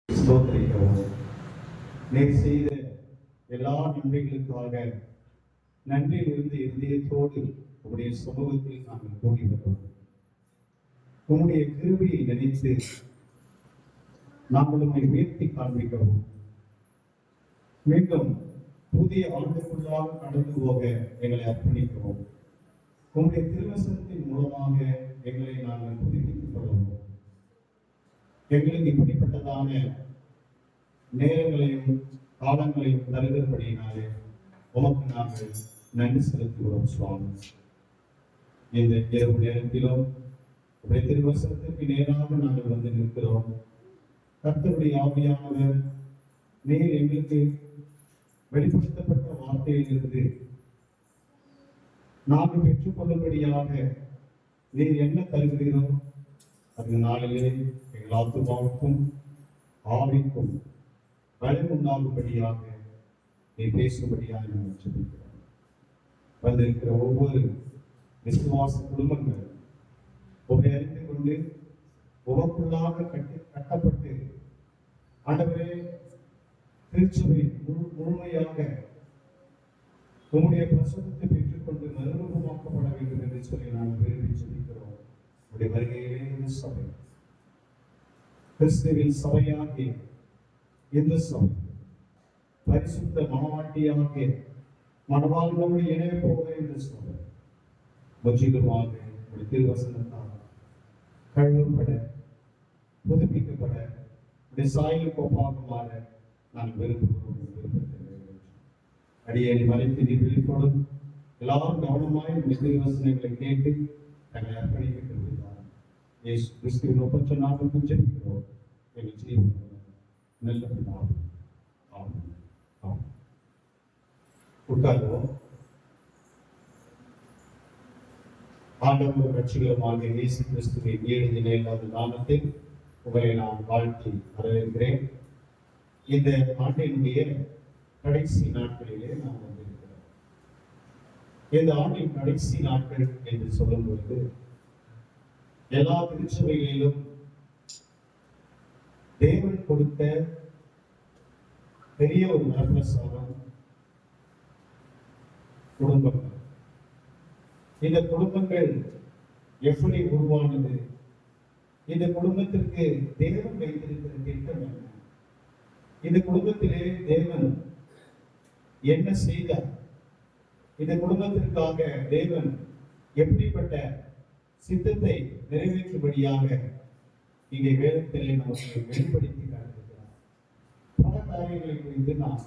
ஸ்தோத்திரிக்கவும். நீர் செய்த எல்லா நன்மைகளுக்காக நன்றியிலிருந்து இருதயத்தோடு உங்களுடைய சமூகத்தில் நாங்கள் கூடி வருவோம். உங்களுடைய கிருபையை நினைத்து நாங்கள் உண்மை உயர்த்தி காண்பிக்கவும், மீண்டும் புதிய ஆண்டுக்குள்ளாக கடந்து போக எங்களை அர்ப்பணிக்கவும், உங்களுடைய திருவசனத்தின் மூலமாக எங்களை நாங்கள் புதுப்பித்துக் கொள்ளவும், எங்களுக்கு இப்படிப்பட்டதான நேரங்களையும் காலங்களையும் தருகிறபடியினாலே உமக்கு நாங்கள் நன்றி செலுத்துகிறோம் சுவாமி. இந்த இரவு நேரத்திலும் உடைய திருவசனத்திற்கு நேராக நாங்கள் வந்து நிற்கிறோம். கர்த்தருடைய ஆவியானவர் நீர் எங்களுக்கு வெளிப்படுத்தப்பட்ட வார்த்தையிலிருந்து நாங்கள் பெற்றுக்கொள்ளும்படியாக நீர் என்ன தருகிறீரோ அந்த நாளிலே எங்கள் ஆத்துமாவுக்கும் ஆவிக்கும் பலம் உண்டாகும்படியாக நீ பேசும்படியாக நாங்கள் சொல்லிக்கிறோம். வந்திருக்கிற ஒவ்வொரு விசுவாச குடும்பங்கள் உங்களை அறிந்து கொண்டு உமக்குள்ளாக கட்டப்பட்டு ஆண்டவரே திருச்சபை முழுமையாக உங்களுடைய பிரசனத்தை பெற்றுக்கொண்டு மறுரூபமாக்கப்பட வேண்டும் என்று சொல்லி நாங்கள் விரும்பி சொல்லிக்கிறோம். உடைய வருகையிலே சபை கிறிஸ்துவின் சபையாகிய இந்த சபை பரிசுத்த மனவாட்டியாகிய மனவாழ்வோடு இணைய போகிற இந்த சபை முற்றிலுமாக ஒரு திருவசனத்தால் கழுவப்பட புதுப்பிக்கப்பட இந்த சாயல் கோப்பாக மாற நான் விரும்புகிறோம். அடியேறி மறைத்து நீ விழிப்போடும் எல்லாரும் கவனமாய் இந்த திருவசனங்களை கேட்டு தங்களை அர்ப்பணிக்க விடுவார். இயேசு கிறிஸ்துவின் ஒப்பற்ற நாமத்தில் ஜெபிக்கிறோம் எங்கள் ஜீவன் நல்ல பிதாவே. ஆமென். ஆமென். உட்கார்வோம். ஆண்டவர் ரட்சிகரமாக இயேசு கிறிஸ்துவின் ஏழு இல்லாத நாமத்தில் உங்களை நான் வாழ்த்தி வரவேற்கிறேன். இந்த ஆண்டினுடைய கடைசி நாட்களிலே நாம் வந்திருக்கிறோம். இந்த ஆண்டின் கடைசி நாட்கள் என்று சொல்லும் பொழுது எல்லா திருச்சபைகளிலும் தேவன் கொடுத்த பெரிய ஒரு வரப்பிரசாதம் குடும்பங்கள். இந்த குடும்பங்கள் எப்படி உருவானது, இந்த குடும்பத்திற்கு தேவன் வைத்திருக்கிற திட்டம் என்ன, இந்த குடும்பத்திலே தேவன் என்ன செய்தார், இந்த குடும்பத்திற்காக தேவன் எப்படிப்பட்ட சித்தத்தை நிறைவேற்றும்படியாக இங்கே வேதத்திலே நமக்கு வெளிப்படுத்தி காட்டுகிறார். பல காரியங்களை குறித்து நாம்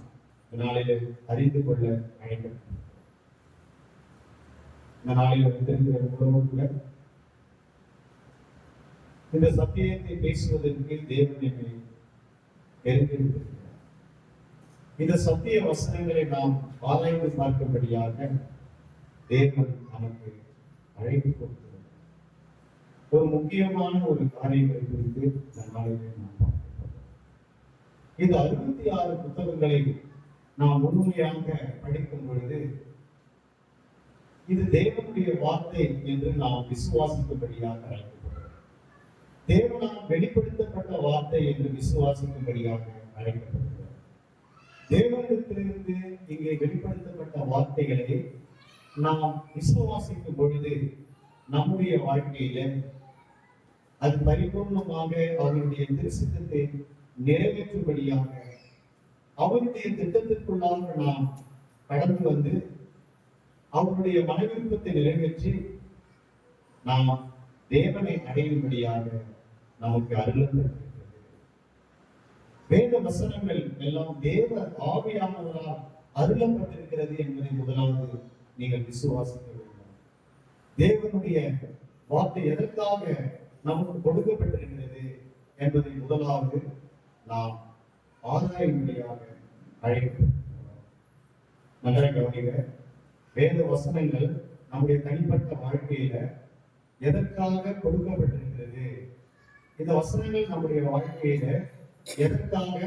நாளில் அறிந்து கொள்ள அழைக்கப்பட்டோம். இந்த நாளில் வந்திருக்கிற குடும்பத்துல இந்த சத்தியத்தை பேசுவதற்கு தேவன் என்னை தெரிந்திருக்கிறார். இந்த சத்திய வசனங்களை நாம் ஆராய்ந்து பார்க்கும்படியாக தேவன் நமக்கு அழைப்பு கொடுக்கிறார். ஒரு முக்கியமான ஒரு காரியங்களை குறித்து இந்த நாளிலே நாம் பார்க்கிறோம். இந்த 66 புத்தகங்களை நாம் முழுமையாக படிக்கும் பொழுது இது தேவனுடைய வார்த்தை என்று நாம் விசுவாசிக்கும்படியாக அழைக்கப்படுகிறோம். தேவனால் வெளிப்படுத்தப்பட்ட வார்த்தை என்று விசுவாசிக்கும்படியாக அழைக்கப்படுகிறோம். தேவனிடத்திலிருந்து இங்கே வெளிப்படுத்தப்பட்ட வார்த்தைகளை நாம் விசுவாசிக்கும் பொழுது நம்முடைய வாழ்க்கையில அது பரிபூர்ணமாக அவருடைய திருச்சித்தத்தை நிறைவேற்றும்படியாக அவருடைய திட்டத்திற்குள்ளாக நாம் கடந்து வந்து அவருடைய மனவிருப்பத்தை நிறைவேற்றி நாம் தேவனை அடையும்படியாக நமக்கு அருளப்பட்டிருக்கிறது. வேத வசனங்கள் எல்லாம் தேவ ஆவியானவரால் அருளப்பட்டிருக்கிறது என்பதை முதலாவது நீங்கள் விசுவாசிக்க வேண்டும். தேவனுடைய வார்த்தை எதற்காக நமக்கு கொடுக்கப்பட்டிருக்கிறது என்பதை முதலாவது நாம் ஆராயும்படியாக அழைக்கப்பட்டிருக்கிறோம். நன்றாக கவனிங்க. வேத வசனங்கள் நம்முடைய தனிப்பட்ட வாழ்க்கையில எதற்காக கொடுக்கப்பட்டிருக்கிறது, இந்த வசனங்கள் நம்முடைய வாழ்க்கையில எதற்காக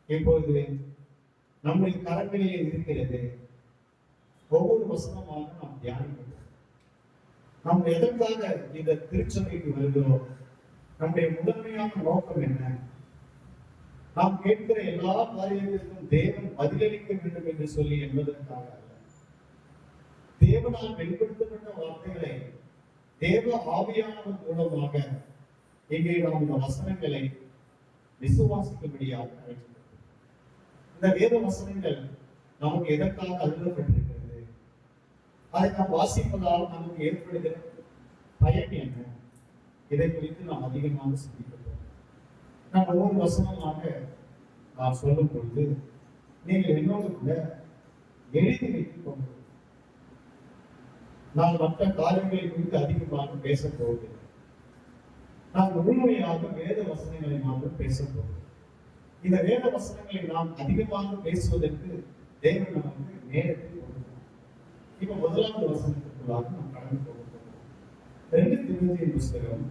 இப்பொழுது நம்முடைய கரங்களிலே இருக்கிறது, ஒவ்வொரு வசனமாக நாம் தியானிக்கிறோம். நாம் எதற்காக இந்த திருச்சபைக்கு வருகிறோம், நம்முடைய முதன்மையான நோக்கம் என்ன, நாம் கேட்கிற எல்லா காரியங்களுக்கும் தேவன் பதிலளிக்க வேண்டும் என்று சொல்லி என்பதற்காக அல்ல. தேவனால் வெளிப்படுத்தப்பட்ட வார்த்தைகளை தேவ ஆவியானவர் மூலமாக இங்கே நாம் இந்த வசனங்களை விசுவாசிக்கும்படியாக அழைக்கிறோம். இந்த வேத வசனங்கள் நமக்கு எதற்காக அருளப்பட்டிருக்கிறது, அதை நாம் வாசிப்பதால் நமக்கு ஏற்படுகிற பயன் என்ன, இதை குறித்து நாம் அதிகமாக சிந்திக்கிறோம். நான் ஒவ்வொரு வசனமாக நான் சொல்லும் பொழுது நீங்கள் என்னோடு கூட எழுதி வைத்துக் கொண்டு, நான் மற்ற காரியங்களை குறித்து அதிகமாக பேசப் போவதில்லை. நான் முழுமையாக வேத வசனங்களை மாத்திரம் பேசப் போவதில்லை. இந்த வேத வசனங்களை நாம் அதிகமாக பேசுவதற்கு தேவன் நமக்கு நேரத்தை கொடுக்கிறார். இப்ப முதலாவது வசனத்திற்குள்ளாக நாம் கடந்து போக போகிறோம். 2 தீமோத்தேயு புத்தகம்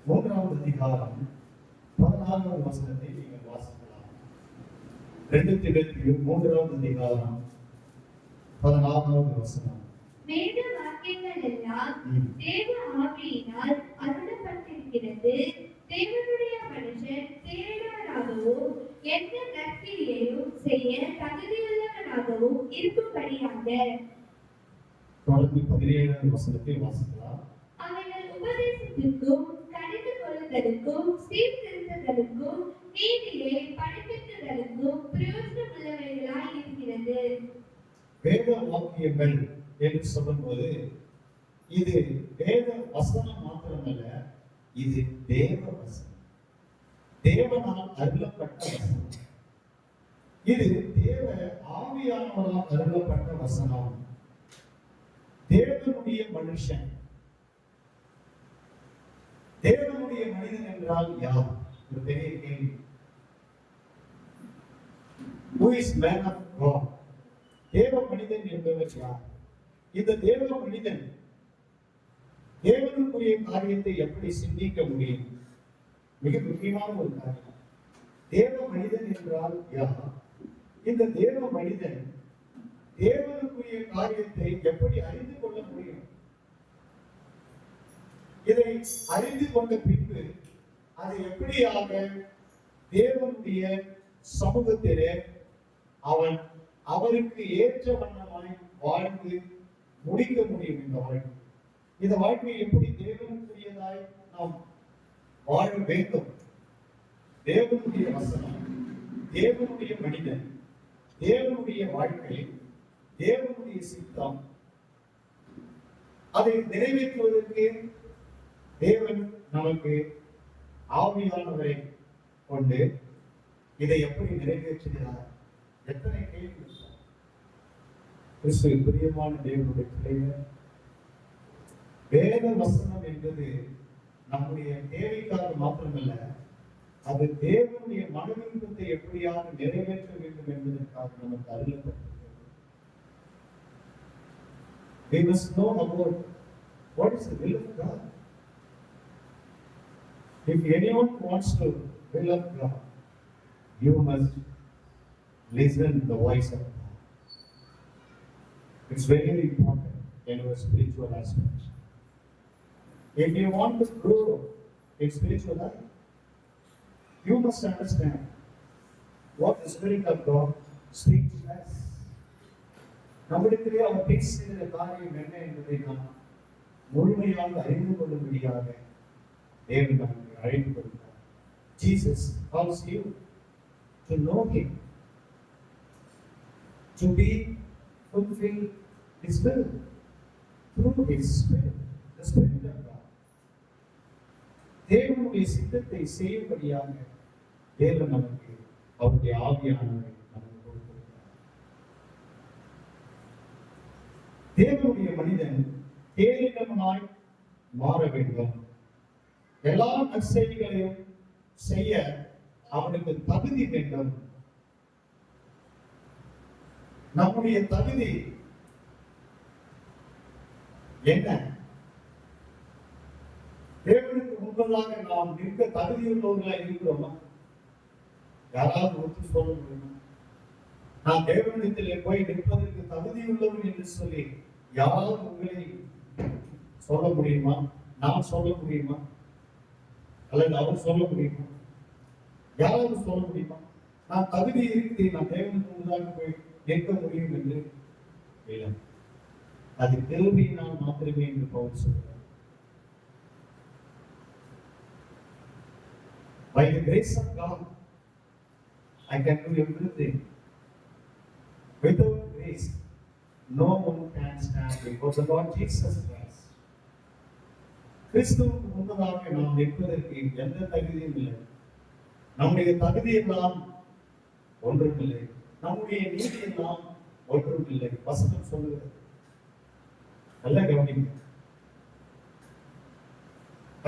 3வது அதிகாரம் 16வது வசனத்தை நீங்கள் வாசிக்கலாம். 2 தீமோத்தேயு 3வது அதிகாரம் 16வது வசனம். வேத வாக்கியங்கள் எல்லாம் தேவ ஆவியினால் அருளப்பட்டிருக்கிறது. தேவனுடைய மனுஷன் தேவையாகவும் எந்த நற்கிரியையும் செய்ய தகுதியுள்ளவனாகவும் இருக்கும்படியாக. தொடர்ந்து 17வது வசனத்தை வாசிக்கலாம். அவைகள் உபதேசத்திற்கும் கடிந்து கொள்ளுதலுக்கும் சீர்திருத்தலுக்கும் நீதியை படிப்பிக்குதலுக்கும் பிரயோஜனமுள்ளவைகளாய் இருக்கிறது. வேத வாக்கியங்கள் என்று சொல்லும்போது இது வேத வசனம் மாத்திரமல்ல, இது தேவ வசனம், தேவனால் அருளப்பட்ட வசனம். இது தேவ ஆவியானவரால் அருளப்பட்ட வசனம். தேவனுடைய மனுஷன், தேவனுடைய மனிதன் என்றால் யார்? ஒரு பெரிய கேள்வி. Who is man of God? தேவ மனிதன் என்பவர் யார்? இந்த தேவ மனிதன் தேவனுக்குரிய காரியத்தை எப்படி சிந்திக்க முடியும்? மிக முக்கியமான ஒரு காரியம். தேவ மனிதன் என்றால் யார்? இந்த தேவ மனிதன் தேவனுக்குரிய காரியத்தை எப்படி அறிந்து கொள்ள முடியும்? இதை அறிந்து கொண்ட பின்பு அதை எப்படியாக தேவனுடைய சமூகத்திலே அவன் அவருக்கு ஏற்ற வண்ணமாய் வாழ்ந்து முடிக்க முடியும்? இந்த வாழ்க்கை, இந்த வாழ்க்கையை எப்படி தேவனுக்குரியதாய் நாம் வாழ வேண்டும்? தேவனுடைய வசனம், தேவனுடைய மனிதன், தேவனுடைய வாழ்க்கை, தேவனுடைய சித்தம், அதை நிறைவேற்றுவதற்கு தேவன் நமக்கு ஆவியானவரை கொண்டு இதை எப்படி நிறைவேற்றுகிறார்? எத்தனை கேள்வி! கிறிஸ்துவின் பிரியமான தேவனுடைய பிள்ளைகள், வேத வசனம் என்பது நம்முடைய தேவைக்காக மாத்திரமல்ல, அது தேவனுடைய மனவிருப்பத்தை எப்படியாக நிறைவேற்ற வேண்டும் என்பதற்காக நமக்கு அருளப்பட்டிருக்கிறது. We must know about what is the will of God. If anyone wants to will of God, you must listen to the voice of God. It's very important in your spiritual aspect. If you want to grow in spiritual life, you must understand what the Spirit of God speaks to us. நம்மிடத்திலே அவர் பேசுகிற காரியம் என்ன என்பதை நாம் முழுமையாக அறிந்து கொள்ளும்படியாக தேவன் நமக்கு அழைப்பு கொடுக்கிறார். Jesus calls you to know Him, to be fulfill His will through His Spirit, the Spirit of God. தேவனுடைய சித்தத்தை செய்யும்படியாக தேவன் நமக்கு அவருடைய ஆவியானவரை நமக்கு கொடுத்திருக்கிறார். தேவனுடைய மனிதன் தேறினவனாய் மாற வேண்டும். எல்லா நற்செய்திகளையும் செய்ய அவனுக்கு தகுதி வேண்டும். நம்முடைய தகுதி என்ன? தேவனுக்கு முன்பதாக நாம் நிற்க தகுதியுள்ளவர்களாக இருக்கிறோமா? யாராவது ஒத்து சொல்ல முடியுமா? நான் தேவனிடத்திலே போய் நிற்பதற்கு தகுதியுள்ளவன் என்று சொல்லி யாராவது உங்களை சொல்ல முடியுமா? நான் சொல்ல முடியுமா? அல்லது அவர் சொல்ல முடியுமா? யாராவது சொல்ல முடியுமா? நான் தகுதி இருக்குது, நான் தேவனுக்கு முன்னதாக போய் நிற்க முடியும் என்று இல்லை. அது கிருபையினால் மாத்திரமே என்று பவுல் சொல்கிறார். By the grace of God, I can do everything. Without grace, no one can stand before the Lord Jesus Christ. கிறிஸ்துவுக்கு முன்னதாக நாம் நிற்பதற்கு எந்த தகுதியும் இல்லை. நம்முடைய தகுதி எல்லாம் ஒன்றுமில்லை, நம்முடைய நீதி எல்லாம் ஒன்றுமில்லை. வசனம் சொல்லுகிறது, நல்ல கவனிங்க.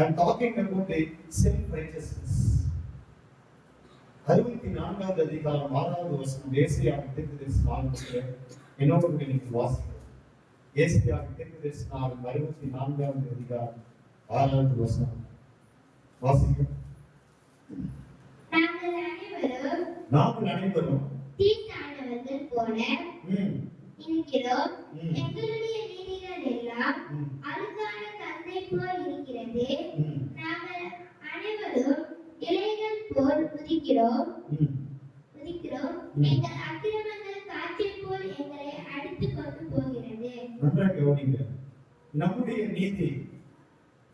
I'm talking about the self-righteousness. 64வது அதிகாரம் 6வது வசனம் ஏசாயாவின் தீர்க்கதரிசனம் என்னோட கூட நீங்க வாசிக்கிறோம். ஏசாயாவின் தீர்க்கதரிசனம் 64வது அதிகாரம் 6வது வசனம் வாசிக்கிறோம். நாங்கள் அனைவரும் தீட்டானவர்கள் போல இருக்கிறோம். எங்களுடைய நீதிகள் எல்லாம் அழுக்கான கந்தை போல் இருக்கிறது. நாங்கள் அனைவரும் இலைகள் போல் உதிக்கிறோம். எங்கள் அக்கிரமங்கள் காற்றை போல் எங்களை அடித்துக் கொண்டு போகிறது. நன்றாக கவனிங்க. நம்முடைய நீதி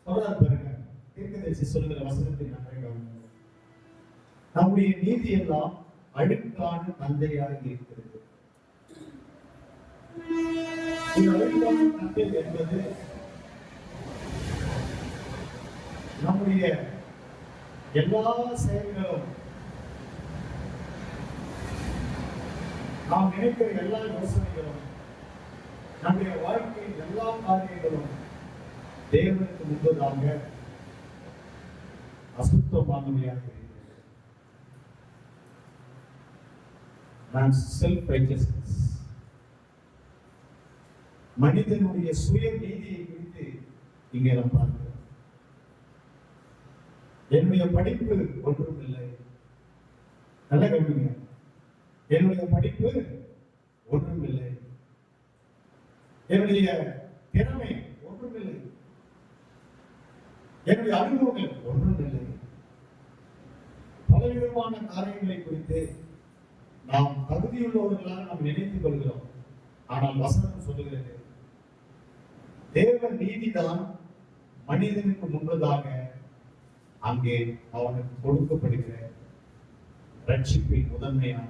சொல்றாரு பாருங்க, தீர்க்கதரிசி சொல்லுகிற வசனத்தை நன்றாக கவனிங்க. நம்முடைய நீதி எல்லாம் அழுக்கான கந்தையாக இருக்கிறது. இந்த அழுக்கான கந்தை என்பது நம்முடைய எல்லா செயல்களும், நாம் நினைக்கிற எல்லா யோசனைகளும், நம்முடைய வாழ்க்கையின் எல்லா காரியங்களும் தேவனுக்கு முன்பதாக அசுத்தமானவையாக இருக்கிறது. self-righteousness. மனிதனுடைய சுய நீதியை குறித்து இங்கே நாம் பார்க்கிறோம். என்னுடைய படிப்பு ஒன்றும் இல்லை, நல்ல கவனிங்க. என்னுடைய படிப்பு ஒன்றும் இல்லை, என்னுடைய திறமை ஒன்றும் இல்லை, என்னுடைய அனுபவங்கள் ஒன்றும் இல்லை. பலவிதமான காரியங்களை குறித்து நாம் தகுதியுள்ளவர்களாக நாம் நினைத்துக் கொள்கிறோம். ஆனால் வசனம் சொல்லுகிறது, தேவ நீதிதான் மனிதனுக்கு முன்பதாக அங்கே அவனுக்கு கொடுக்கப்படுகிற ரட்சிப்பின் முதன்மையான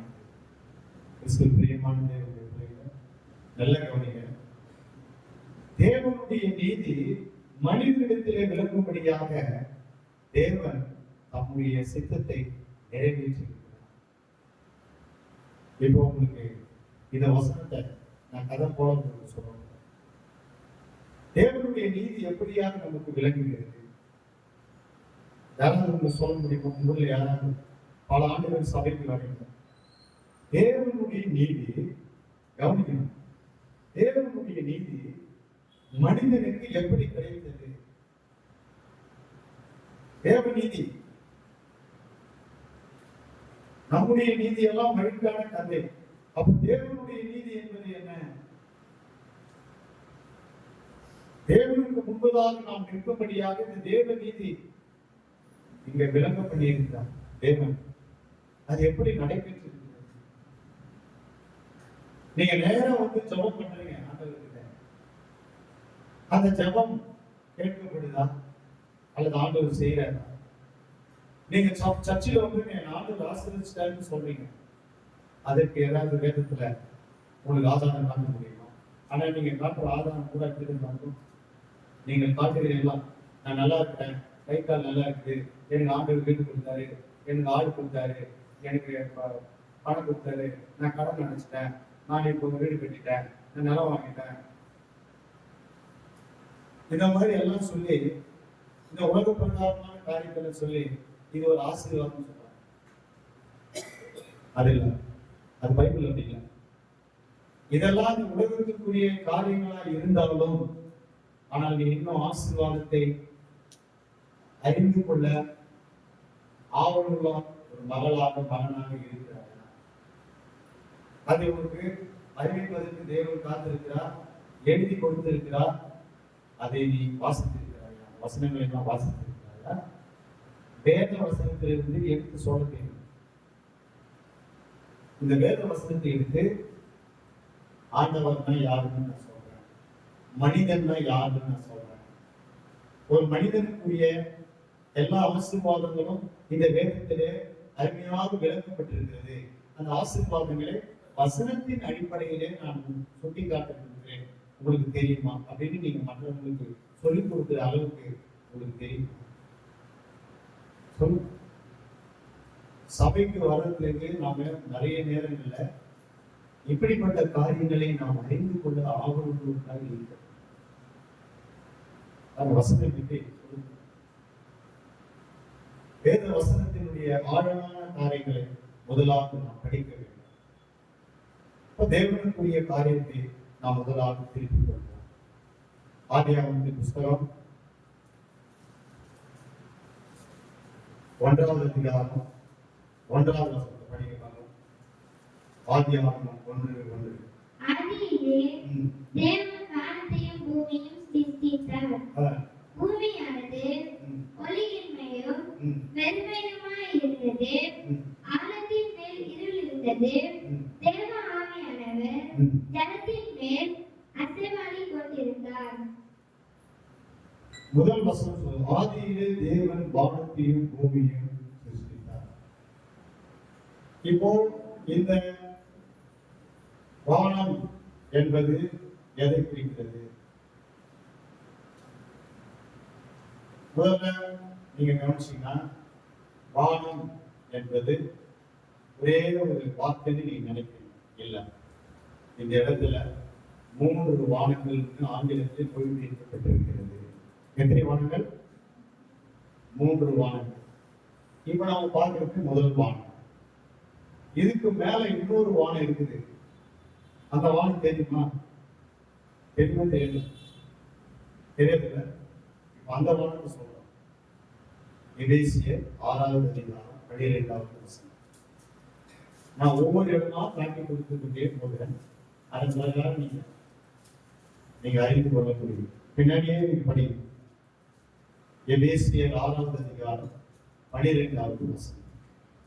கிறிஸ்து பிரியமான தேவனுடைய பிள்ளைகள், நல்ல கவனிங்க. தேவனுடைய நீதி மனிதனிடத்திலே விளங்கும்படியாக தேவன் தம்முடைய சித்தத்தை நிறைவேற்றியிருக்கிறார். இப்போ உங்களுக்கு இந்த வசனத்தை நான் கதை போல உங்களுக்கு சொல்றேன். தேவனுடைய நீதி எப்படியாக நமக்கு விளங்குகிறது? யாராவது உங்களுக்கு சொல்ல முடியுமா? உங்களில் யாராவது பல ஆண்டுகள் சபைக்கு வரீங்க, தேவனுடைய நீதி கவனிக்கணும். தேவனுடைய நீதி மனிதனுக்கு எப்படி கிடைத்தது? தேவ நீதி, நம்முடைய நீதி எல்லாம் மழுக்கான கதை. அப்ப தேவனுடைய நீதி என்பது என்ன? தேவனுக்கு முன்பதாக நாம் நிற்கும்படியாக இந்த தேவ நீதி இங்க விளங்கப்பட்டிருக்கிறார். தேவன் அது எப்படி நடைபெற்றிருக்கிறது? நீங்க நேரம் வந்து ஜெபம் பண்றீங்க ஆண்டவர்கிட்ட, அந்த ஜெபம் கேட்கப்படுதா அல்லது ஆண்டவர் செய்யறாரா? நீங்க சர்ச்சில் வந்து ஆண்டவர் ஆசீர்வதிச்சிட்டாருன்னு சொல்றீங்க, அதற்கு ஏதாவது வேதத்துல உங்களுக்கு ஆதாரம் காட்ட முடியுமா? ஆனா நீங்க காட்டுற ஆதாரம் கூட எப்படி இருந்தாலும் நீங்கள் காட்டுகிறீங்களா, நான் நல்லா இருக்கேன், கை கால் நல்லா இருக்குது, எனக்கு ஆண்டவர் வீடு கொடுத்தாரு, எனக்கு ஆடு கொடுத்தாரு, எனக்கு பணம் கொடுத்தாரு, நான் கடன் நினைச்சிட்டேன், நான் இப்போ வீடு கட்டிட்டேன், நான் நிலம் வாங்கிட்டேன், இந்த மாதிரி எல்லாம் சொல்லி இந்த உலக பிரகாரமான காரியங்களை சொல்லி இது ஒரு ஆசீர்வாதம் சொல்றாங்க. அது இல்லை, அது பைபிள் அப்படி இல்லை. இதெல்லாம் இந்த உலகத்துக்குரிய காரியங்களா இருந்தாலும், ஆனால் நீ இன்னும் ஆசீர்வாதத்தை அறிந்து கொள்ள ஆவலுள்ள ஒரு மகளாக மகனாக இருக்கிறார். அதை உனக்கு அறிவிப்பதற்கு தேவன் காத்திருக்கிறார், எழுதி கொடுத்திருக்கிறார். அதை நீ வாசித்திருக்கிறாயா? வசனங்களை எல்லாம் வாசித்திருக்கிறாயா? வேத வசனத்திலிருந்து எடுத்து சொல்ல தெரியும். இந்த வேத வசனத்தை எடுத்து ஆண்டவர்னா யாருன்னு நான் சொல்றேன், மனிதன்னா யாருன்னு நான் சொல்றேன். ஒரு மனிதனுக்குரிய எல்லா ஆசீர்வாதங்களும் இந்த வேதத்திலே அருமையாக விளக்கப்பட்டிருக்கிறது. அந்த ஆசீர்வாதங்களை வசனத்தின் அடிப்படையிலே நான் சுட்டி காட்டிருக்கிறேன். உங்களுக்கு தெரியுமா அப்படின்னு நீங்க மற்றவங்களுக்கு சொல்லிக் கொடுக்கிற அளவுக்கு உங்களுக்கு தெரியுமா? சொல்லு. சபைக்கு வர்றதுக்கு நாம நிறைய நேரங்கள்ல இப்படிப்பட்ட காரியங்களை நாம் அறிந்து கொள்ள ஆர்வமுள்ளவர்களாக இருக்கிறோம். அந்த வசனத்தை வேத வசனத்தினுடைய ஆழமான காரியங்களை முதலாக நாம் படிக்க வேண்டும். இப்ப தேவனுக்குரிய காரியத்தை நாம் முதலாக திருப்பிக் கொள்வோம். ஆதியாகமத்தின் புஸ்தகம் 1வது அதிகாரம் 1வது வசனத்தை படிக்கிறாங்க. ஆதியாகமம் 1:1. ஆதியிலே தேவன் வானத்தையும் பூமியையும் சிருஷ்டித்தார். பூமியானது ஒளியின்மையும் வெறுமையுமாய் இருந்தது. ஆழத்தின் மேல் இருள் இருந்தது. தேவ ஆவியானவர் ஜலத்தின் மேல் அசைவாடிக் கொண்டிருந்தார். முதல் வசனம் சொல்லுது, ஆதியிலே தேவன் வானத்தையும் பூமியையும் சிருஷ்டித்தார். இப்போ இந்த வானம் என்பது எதை குறிக்கிறது? முதல்ல நீங்க கவனிச்சீங்கன்னா வானம் என்பது ஒரே ஒரு வார்த்தைன்னு நீங்க நினைக்கிறீங்க. இல்ல, இந்த இடத்துல 3 வானங்களுக்கு ஆங்கிலத்தில் மொழிபெயர்க்கப்பட்டிருக்கிறது. எத்தனை வானங்கள்? 3 வானங்கள். இப்ப நாம பார்க்கறது முதல் வானம். இதுக்கு மேல இன்னொரு வானம் இருக்குது. அந்த வானம் தெரியுமா? தெரியுமா? தெரியல, தெரியல. அந்த வானத்தை சொல்றோம். எபேசியர் 6வது அதிகாரம் 12வது வசனம். நான் ஒவ்வொரு இடமா காட்டி கொடுத்துக்கிட்டே போகிறேன். அதன் பிரகாரம் நீங்க அறிந்து கொள்ளக்கூடிய பின்னாடியே நீங்க படிங்க. எபேசியர் 6வது அதிகாரம் 12வது வசனம்.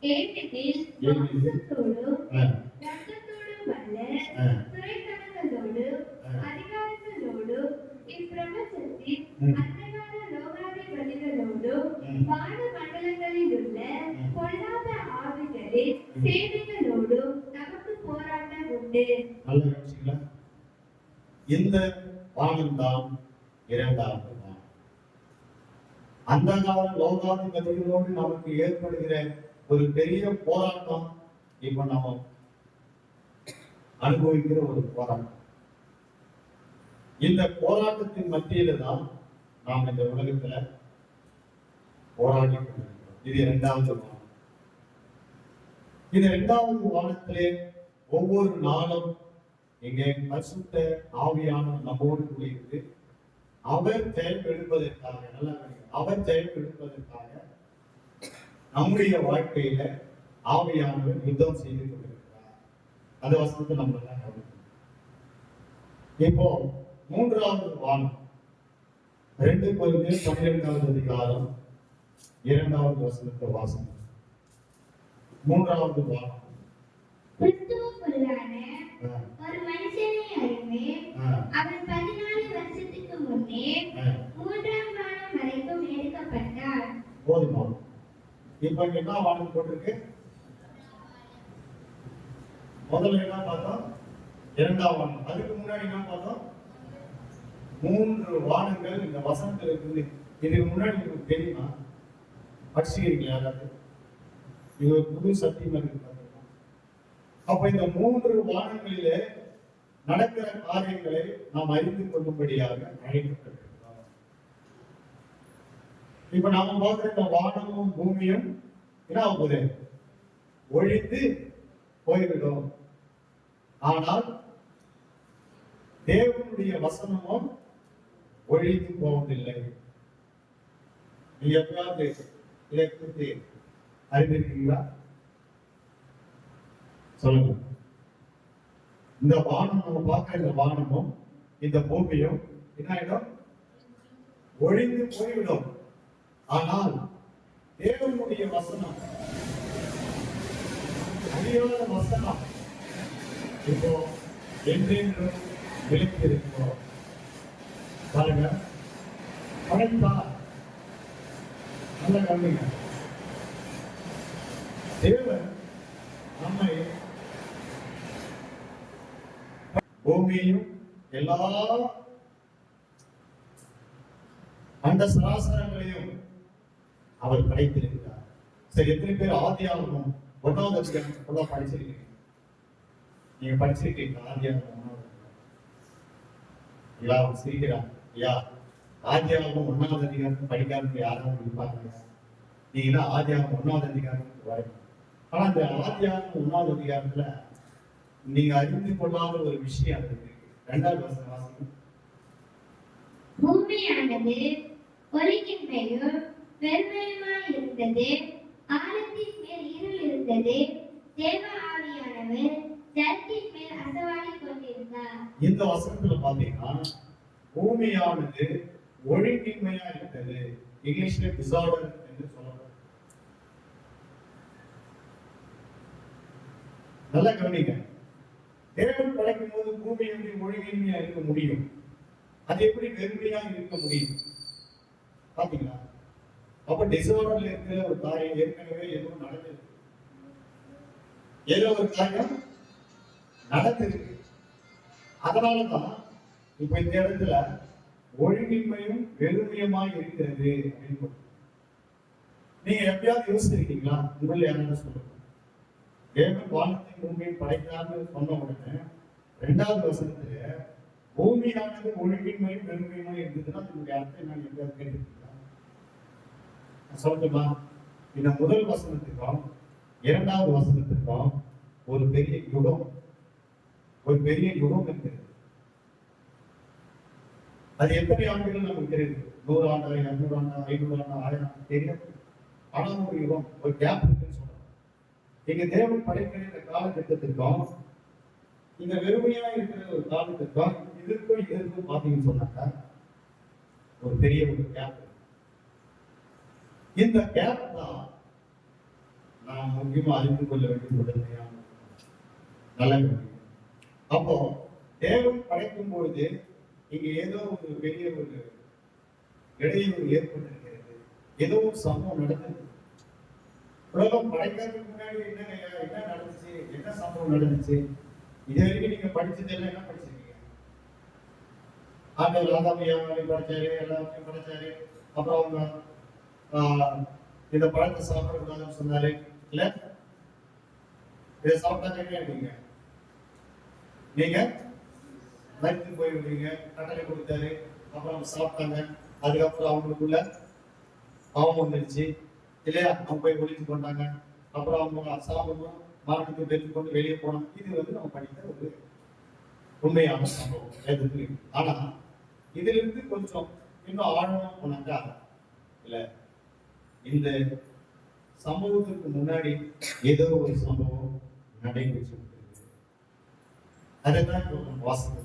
ஏனெனில் மாம்சத்தோடும் இரத்தத்தோடும் அல்ல, துரைத்தனங்களோடும் அதிகாரங்களோடும் இப்பிரபஞ்சத்தின் அந்தகார லோகாதிபதிகளோடும் வான மண்டலங்களில் உள்ள பொல்லாத ஆவிகளின் சேனைகளோடும் நமக்கு போராட்டம் உண்டு. நல்ல கவனிச்சீங்களா? இந்த வானம் தான் 2வது வானம். அந்தகார லோகாதிபதிகளோடு நமக்கு ஏற்படுகிற ஒரு பெரிய போராட்டம் இப்ப நம்ம அனுபவிக்கிற ஒரு போராட்டம். இந்த போராட்டத்தின் மத்தியில தான் நாம் இந்த உலகத்துல போராடி கொண்டிருக்கிறோம். இது 2வது வானம். இது 2வது வானத்திலே ஒவ்வொரு நாளும் இங்கே பரிசுத்த ஆவியானவர் நம்மோடு கூட இருந்து அவர் செயல்படுவதற்காக, நல்லா அவர் செயல்படுவதற்காக நம்முடைய வாழ்க்கையில ஆவியானவர் யுத்தம் செய்து கொண்டிருக்கிறார். அந்த வசனத்தை நம்ம எல்லாம் கவனிக்கணும். இப்போ 3வது வானம் 2 கொரிந்தியர் 12வது அதிகாரம் 2வது வசனத்தை வாசனம். 3வது வானம் கிறிஸ்துவுக்குள்ளான ஒரு மனுஷனை அறிவேன். அவர் 14 வருஷத்துக்கு முன்னே 3ஆம் வானம் வரைக்கும் எடுக்கப்பட்டார். போதுமா? இப்ப என்ன வானம் போட்டிருக்கு? முதல்ல என்ன பார்த்தோம்? 2ஆம் வானம். அதுக்கு முன்னாடி என்ன பார்த்தோம்? 3 வானங்கள் இந்த வசனத்துல இருக்குது. இதுக்கு முன்னாடி உங்களுக்கு தெரியுமா? படிச்சுக்கிறீங்களா யாராவது? இது ஒரு புது சத்தியம் இருக்கு. அப்ப இந்த 3 வானங்களிலே நடக்கிற காரியங்களை நாம் அறிந்து கொள்ளும்படியாக அழைக்கப்பட்டிருக்கிறோம். இப்ப நாம பார்க்கிற இந்த வானமும் பூமியும் என்ன ஆகுது? ஒழித்து போய்விடும். ஆனால் தேவனுடைய வசனமும் ஒழித்து போவதில்லை. நீ எப்பயாவது இதை குறித்து அறிந்திருக்கீங்களா? சொல்லுங்க. இந்த வானம் நம்ம பார்க்கிற இந்த வானமும் இந்த பூமியும் என்ன ஆயிடும்? ஒழிந்து போய்விடும். ஆனால் தேவனுடைய வசனம் அழியாத வசனம் இப்போ என்றென்றும் விழித்திருக்கிறோம். பாருங்க, படைத்தார். நல்ல கவனிங்க. தேவன் நம்மை பூமியையும் எல்லா அந்த சராசரங்களையும் அவர் படைத்திருக்கிறார். சரி, எத்தனை பேர் ஆதியாகமம் 1வது அதிகாரம் படிச்சிருக்கீங்க? நீங்க படிச்சிருக்கீங்க ஆதியாகமம் 1வது எல்லாரும் சிரிக்கிறாங்க. ஐயா, ஆதியாகமம் 1வது அதிகாரம் படிக்காம யாராவது இருப்பாங்க? நீங்க ஆதியாகமம் 1வது அதிகாரத்துக்கு வரீங்க. ஆனா இந்த ஆதியாகமம் 1வது அதிகாரத்துல நீங்க அறிந்து கொள்ளாத ஒரு விஷயம் இருக்கு. 2வது வசனம் வாசிங்க. பூமியானது ஒளியின்மையும் வெறுமையுமாய் இருந்தது, ஆழத்தின் மேல் இருள் இருந்தது, தேவ ஆவியானவர் ஜலத்தின் மேல் அசைவாடிக் கொண்டிருந்தார். இந்த வசனத்துல பாத்தீங்கன்னா பூமியானது ஒழுங்கின்மையா இருந்தது. இங்கிலீஷ்ல டிசார்டர் என்று சொல்லப்படுது. நல்லா கவனிங்க. தேவன் படைக்கும் போது பூமி எப்படி ஒழுங்கின்மையா இருக்க முடியும்? அது எப்படி வெறுமையா இருக்க முடியும்? பாத்தீங்களா? அப்ப டிசார்டர்ல இருக்கிற ஒரு காரியம் ஏற்கனவே எதுவும் நடந்திருக்கு. ஏதோ ஒரு காரியம் நடந்திருக்கு. அதனாலதான் இப்ப இந்த இடத்துல ஒழுங்கின்மையும் வெறுமையுமாய் இருக்கிறது அப்படின்னு நீங்க எப்பயாவது யோசிச்சிருக்கீங்களா? உங்களை யாரும் சொல்லுங்க. தேவன் வானத்தையும் பூமியும் படைத்தார்னு சொன்ன உடனே 2வது வசனத்துல பூமியானது ஒழுங்கின்மையும் வெறுமையுமாய் இருந்ததுன்னா அதனுடைய அர்த்தம் என்னன்னு எப்பயாவது கேட்டுருக்கீங்களா? சொல்லட்டுமா? இந்த முதல் வசனத்துக்கும் 2வது வசனத்துக்கும் ஒரு பெரிய யுகம் இருக்கிறது. அது எத்தனை ஆண்டுகள் நமக்கு தெரியுது? 100 ஆண்டு, 200 ஆண்டு, 500 ஆண்டு, 1000 ஆண்டு தெரியாது. ஆனா ஒரு யுகம், ஒரு கேப் இருக்குன்னு சொல்றோம். இங்க தேவன் படைக்கிற இந்த காலகட்டத்திற்கும் இந்த வெறுமையா இருக்கிற ஒரு காலத்திற்கும் இதற்கும் பாத்தீங்கன்னு சொன்னாக்கா ஒரு பெரிய ஒரு கேப். இந்த கேப் தான் நாம் முக்கியமா அறிந்து கொள்ள வேண்டிய முதன்மையான நல்ல. அப்போ தேவன் படைக்கும் பொழுது இங்க ஏதோ ஒரு பெரிய ஒரு இடையூறு ஏற்பட்டிருக்கிறது. ஏதோ ஒரு சம்பவம் நடந்தது. உலகம் படைக்கிறதுக்கு முன்னாடி என்ன நடந்துச்சு, என்ன சம்பவம் நடந்துச்சு? இது வரைக்கும் நீங்க படிச்சதெல்லாம் என்ன படிச்சிருக்கீங்க? ஆண்டவர் ஆதாமையாவையும் படைச்சாரு, எல்லாத்தையும் படைச்சாரு. அப்புறம் அவங்க இந்த பழத்தை சாப்பிடக்கூடாதுன்னு சொன்னாரு இல்ல? இதை சாப்பிட்டா நீங்க நீங்க மறுத்து போயிடுவீங்க. கடலை கொடுத்தாரு, அப்புறம் சாப்பிட்டாங்க. அதுக்கப்புறம் அவங்களுக்குள்ள பாவம் வந்துருச்சு இல்லையா? அவங்க போய் ஒழிச்சு கொண்டாங்க. அப்புறம் அவங்க சாப்பிடணும், மரணத்தை பெற்று கொண்டு வெளியே போனாங்க. இது நம்ம படித்த ஒரு உண்மையான சம்பவம். ஆனா இதுல இருந்து கொஞ்சம் இன்னும் ஆழமா போனாக்கா இல்ல, இந்த சம்பவத்துக்கு முன்னாடி ஏதோ ஒரு சம்பவம் நடைபெற்று அதைதான் வாசிக்க.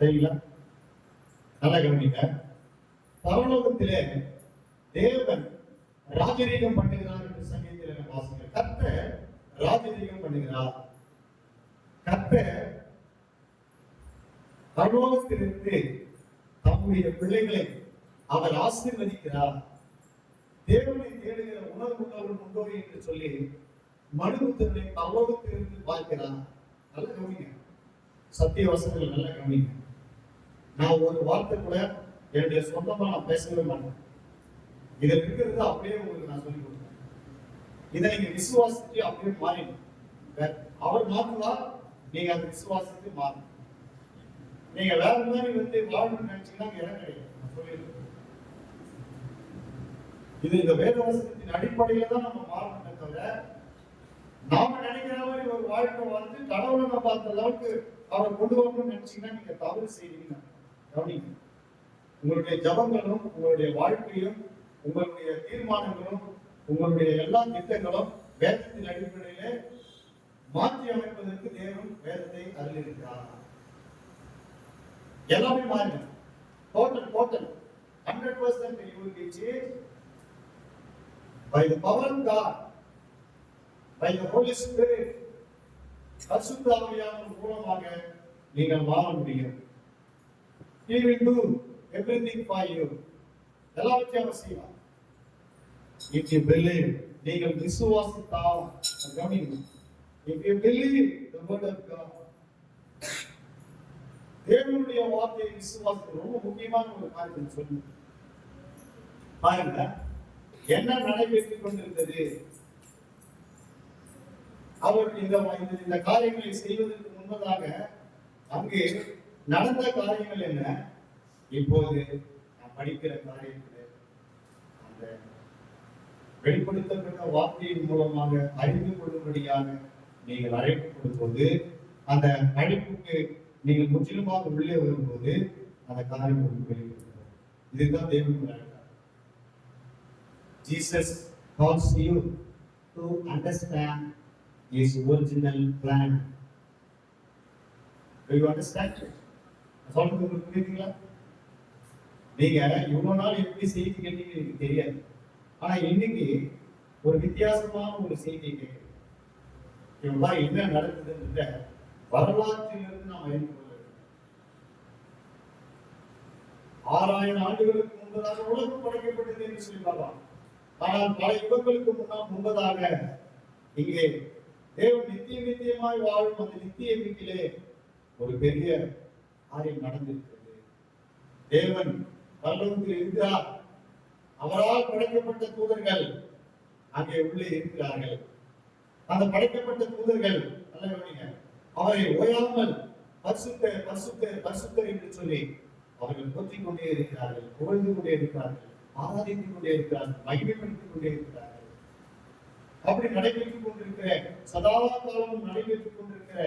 சரிங்களா? நல்லா கவனிங்க. பரலோகத்திலே தேவன் ராஜரீகம் பண்ணுகிறார் என்று சங்கீதத்தில் வாசிக்கிறேன். கர்த்தர் ராஜரீகம் பண்ணுகிறார். கர்த்தர் பரலோகத்திலிருந்து தம்முடைய பிள்ளைகளை அவர் ஆசீர்வதிக்கிறார். தேவனை தேடுகிற உணர்வு உள்ளவர்கள் உண்டோ என்று சொல்லி மனுபுத்திரனை பரலோகத்திலிருந்து பார்க்கிறார். நல்ல கவனிங்க. சத்திய வசனங்கள் நல்ல கவனிங்க. நான் ஒரு வார்த்தை கூட என்னுடைய சொந்தமா நான் பேசவே மாட்டேன். இதை இருக்கிறது அப்படியே உங்களுக்கு நான் சொல்லிக் கொடுத்தேன். இதை நீங்க விசுவாசிச்சு அப்படியே மாறிடும். அவர் மாற்றுவா, நீங்க அந்த விசுவாசித்து மாறணும். நீங்க வேற மாதிரி வாழணும்னு நினைச்சீங்கன்னா இடம் கிடையாது. நான் சொல்லிடுறேன். இது இந்த வேதவசனத்தின் அடிப்படையில தான் நம்ம மாறணுமே தவிர நாம நினைக்கிற மாதிரி ஒரு வாழ்க்கை வந்து கடவுளை நம்ம பார்த்த அளவுக்கு அவரை கொண்டு வரணும்னு நினைச்சீங்கன்னா நீங்க தவறு செய்வீங்க. கவனிங்க. உங்களுடைய ஜபங்களும் உங்களுடைய வாழ்க்கையும் உங்களுடைய தீர்மானங்களும் உங்களுடைய எல்லா திட்டங்களும் வேதத்தின் அடிப்படையிலே மாற்றி அமைப்பதற்கு தேவன் வேதத்தை அருளியிருக்கிறார். எல்லாமே மாறி total 100% you will be changed by the power of God. by the Holy Spirit, பரிசுத்த ஆவியானவர் மூலமாக நீங்கள் வாழ முடியும். He will do everything for you. எல்லாவற்றையும் அவர் செய்வார். If you believe, நீங்கள் விசுவாசித்தால், கவனிங்க. If you believe the word of God, தேவனுடைய வார்த்தையை விசுவாசிக்க ரொம்ப முக்கியமான ஒரு காரியத்தை சொல்லு. பாருங்க, என்ன நடைபெற்றுக் கொண்டிருந்தது? அவர் இந்த காரியங்களை செய்வதற்கு முன்பதாக அங்கு நடந்த காரியங்கள் என்ன? இப்போது நான் படிக்கிற காரியத்தில் அந்த வெளிப்படுத்தப்பட்ட வார்த்தையின் மூலமாக அறிந்து கொள்ளும்படியாக நீங்கள் அழைக்கப்படும் போது, அந்த அழைப்புக்கு நீங்கள் முற்றிலுமாக உள்ளே வரும்போது அந்த காரியம் வெளிப்படுத்தும். இதுதான் தேவனுடைய அழைப்பு. Jesus calls you to understand His original plan. Do you understand? சொல்றது உங்களுக்கு புரியுதுங்களா? நீங்க இவ்வளவு நாள் எப்படி செய்தி கேட்டீங்க எனக்கு தெரியாது. ஆனா இன்னைக்கு ஒரு வித்தியாசமான ஒரு செய்தியை கேட்கிறேன். இவ்வளவு என்ன நடக்குதுன்ற வரலாற்றிலிருந்து நாம் அறிந்து கொள்ள வேண்டும். 6000 ஆண்டுகளுக்கு முன்பதாக உலகம் படைக்கப்பட்டது என்று சொல்லி பார்க்கலாம். ஆனால் பல யுகங்களுக்கு முன்பதாக இங்கே தேவன் நித்தியமாய் வாழும் அந்த நித்திய வீட்டிலே ஒரு பெரிய காரியம் நடந்திருக்கிறது. தேவன் பரலோகத்தில் இருக்கிறார். அவரால் படைக்கப்பட்ட தூதர்கள் அங்கே உள்ளே இருக்கிறார்கள். அந்த படைக்கப்பட்ட தூதர்கள் அவரை ஓயாமல் பரிசுத்தர் பரிசுத்தர் பரிசுத்தர் என்று சொல்லி அவர்கள் போற்றிக் கொண்டே இருக்கிறார்கள், புகழ்ந்து கொண்டே இருக்கிறார்கள், ஆராதித்துக் கொண்டே இருக்கிறார்கள், மகிமைப்படுத்திக் கொண்டே இருக்கிறார்கள். அப்படி நடைபெற்றுக் கொண்டிருக்கிற, சதா காலமும் நடைபெற்றுக் கொண்டிருக்கிற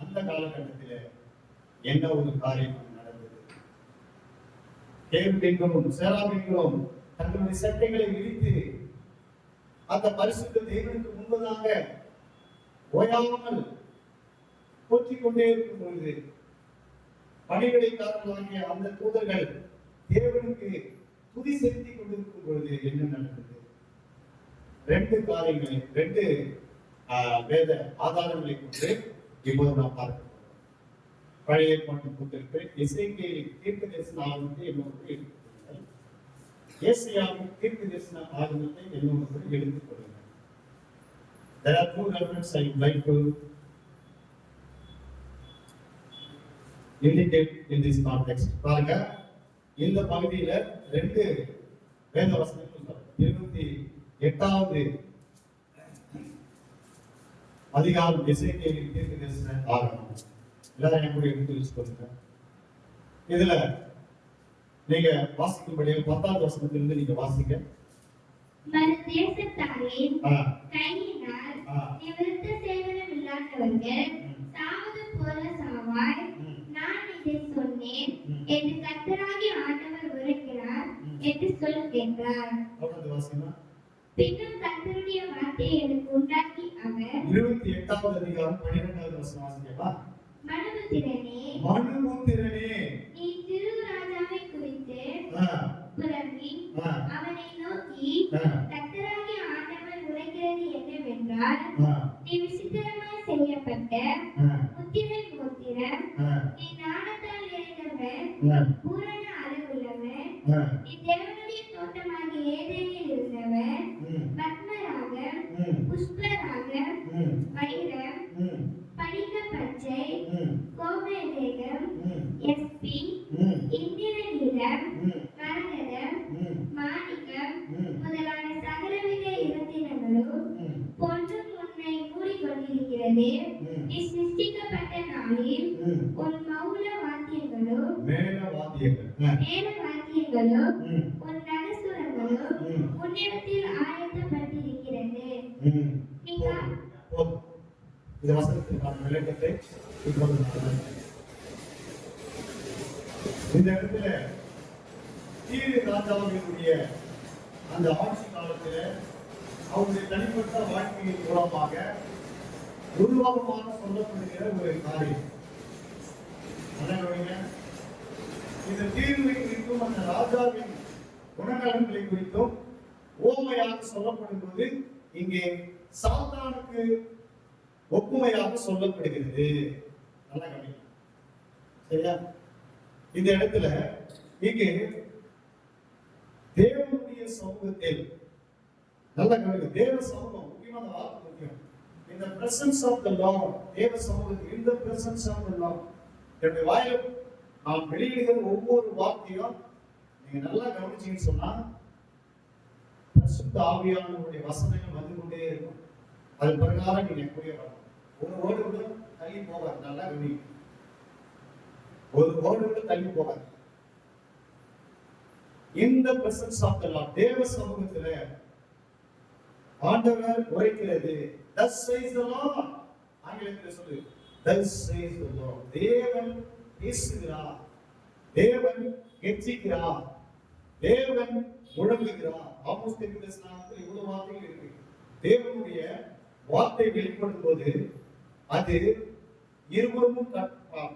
அந்த காலகட்டத்தில் என்ன ஒரு காரியம் நடந்தது? கேருபீன்களும் சேராபீன்களும் தங்களுடைய சட்டைகளை விரித்து அந்த பரிசுத்த தேவனுக்கு முன்பதாக ஓயாமல் போற்றிக் கொண்டே இருக்கும் பொழுது, பணிவிடைக்காரர்களாகிய அந்த தூதர்கள் தேவனுக்கு துதி செலுத்திக் கொண்டிருக்கும் பொழுது என்ன நடந்தது? 2 காரியங்களை, 2 வேத ஆதாரங்களை கொண்டு இப்போது நாம் பார்க்கிறோம். பழைய ஏற்பாட்டு புத்தகத்தில் எசேக்கியேலின் தீர்க்கதரிசன ஆகமத்தை என்னோடு எடுத்துக்கொள்ளுங்கள். ஏசாயாவின் தீர்க்கதரிசன ஆகமத்தை என்னோடு எடுத்துக் கொள்ளுங்கள். There are 2 references I would like to indicate in this context. பாருங்க, இந்த பகுதியில 2 வேத வசனங்கள் சொல்றாங்க. 28வது அதிகாரம் எசேக்கியேலின் தீர்க்கதரிசன ஆகமம். எல்லாரும் எப்படி எடுத்து வச்சுக்கோங்க. இதுல நீங்க வாசிக்கும்படியாக 10வது வசனத்திலிருந்து நீங்க வாசிங்க. மறுதேசத்தாரின் கையினால் நிவிருத்த சேவனம் இல்லாதவர்கள் சாவது போல சாவாய். நான் இதை சொன்னேன் என்று கர்த்தராகிய ஆண்டவர் உரைக்கிறார் என்று சொல் என்றார். பின்னும் கர்த்தருடைய வார்த்தையை எனக்கு உண்டாக்கி அவர் 28வது அதிகாரம் 12வது வசனம் வாசிக்கவா? மனுபுத்திரனே, நீ திரு ராஜாவை குறித்து புலம்பி அவனை நோக்கி கர்த்தராகிய ஆண்டவர் உரைக்கிறது என்னவென்றால், நீ விசித்திரமாய் செய்யப்பட்ட முத்திரை கோத்திரம், நீ ஞானத்தால் நிறைந்தவன், பூரண அளவுள்ளவன், நீ தேவனுடைய தோட்டமாகிய ஏதேனில் இருந்தவன், பத்மராக, புஷ்பராக, வைரம், படிக பச்சை, கோமேதகம், எஸ்பி, இந்திர நீலம், மரகதம், மாணிக்கம் முதலான சகலவித இரத்தினங்களும் பொன்னும் உன்னை மூடிக்கொண்டிருக்கிறது. நீ சிருஷ்டிக்கப்பட்ட நாளில் உன் மௌன வாத்தியங்களும் மேல வாத்தியங்களும் உன் நகசுரங்களும் உன்னிடத்தில் ஆயத்தப்பட்டிருக்கிறது. இந்த வசனத்திற்கான விளக்கத்தை இப்போது இந்த இடத்துல தீரு ராஜாவினுடைய அந்த ஆட்சி காலத்தில் அவருடைய தனிப்பட்ட வாழ்க்கையின் மூலமாக உருவகமாக சொல்லப்படுகிற ஒரு காரியம். இந்த தீர்வை குறித்தும் அந்த ராஜாவின் குணநலன்களை குறித்தும் ஓமையாக சொல்லப்படும் போது இங்கே சாத்தானுக்கு ஒப்புமையாக சொல்லப்படுகிறது. நல்லா கவனிங்க. சரியா? இந்த இடத்துல இங்கே தேவனுடைய சமூகத்தில் நல்ல கவனிங்க. தேவ சமூகம் முக்கியமான வார்த்தை முக்கியம். In the presence of the Lord, தேவ சமூகத்தில் in the presence of the Lord. என்னுடைய வாயில நான் வெளியிடுகிற ஒவ்வொரு வார்த்தையும் நீங்க நல்லா கவனிச்சீங்கன்னு சொன்னா பரிசுத்த ஆவியானவருடைய வசனங்கள் வந்து கொண்டே இருக்கும். அது பிரகாரம் நீங்க புரிய வரணும். ஒரு வேர்டு கூட தள்ளி போகாது. நல்லா கவனிங்க. ஒரு வேர்டு கூட தள்ளி போகாது. In the presence of the Lord, தேவ சமூகத்திலே ஆண்டவர் உரைக்கிறது. Thus says the Lord. ஆங்கிலத்தில் சொல்லு. Thus says the Lord. தேவன் பேசுகிறார். தேவன் கெர்ச்சிக்கிறார். தேவன் முழங்குகிறார். ஆமோஸ் தீர்க்கதரிசனத்தில் இவ்வளவு வார்த்தைகள் இருக்கு. தேவனுடைய வார்த்தை வெளிப்படும் போது அது இருபுறமும்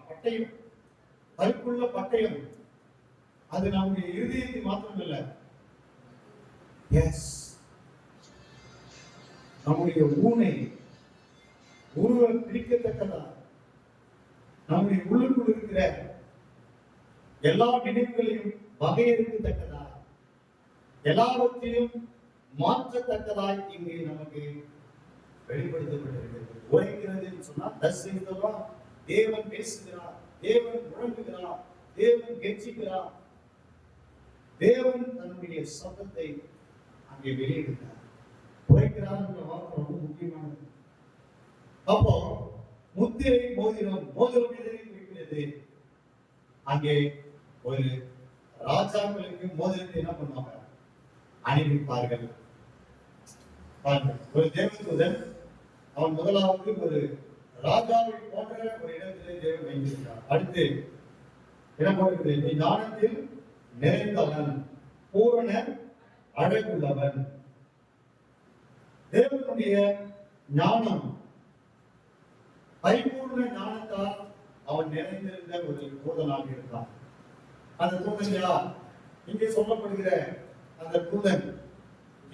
பட்டயம், கருப்புள்ள பட்டயம். அது நம்முடைய இருதயத்தை மாத்திரமல்ல, எஸ், நம்முடைய ஊனை உருவ பிடிக்கத்தக்கதா, நம்முடைய உள்ளுக்குள் இருக்கிற எல்லா நினைவுகளையும் வகையறுக்கத்தக்கதா, எல்லாவற்றையும் மாற்றத்தக்கதாய் இங்கே நமக்கு வெளிப்படுத்தப்பட்டிருக்கிறது. உரைக்கிறது சொன்னா தேவன் பேசுகிறார், தேவன் முழங்குகிறார், தேவன் கெர்ச்சிக்கிறார், தேவன் தன்னுடைய சத்தத்தை அங்கே வெளியிடுகிறார். உரைக்கிறார் என்ற வார்த்தை ரொம்ப முக்கியமானது. அப்போ முத்திரை மோதிரம், மோதிரம் எதை குறிக்கிறது? அங்கே ஒரு ராஜாக்களுக்கு மோதிரத்தை என்ன பண்ணுவாங்க? அணிவிப்பார்கள். ஒரு தேவதூதன் அவன் முதலாவது ஒரு ராஜாவை போன்ற ஒரு இடத்திலே தேவன் வைத்திருக்கிறார். அடுத்து என்ன போட்டிருக்கிறது? நீ ஞானத்தில் நிறைந்தவன், பூரண அழகுள்ளவன். தேவனுடைய ஞானம், பரிபூர்ண ஞானத்தால் அவன் நிறைந்திருந்த ஒரு தூதனாக இருந்தான். அந்த தூதன் யார்? இங்கே சொல்லப்படுகிற அந்த தூதன்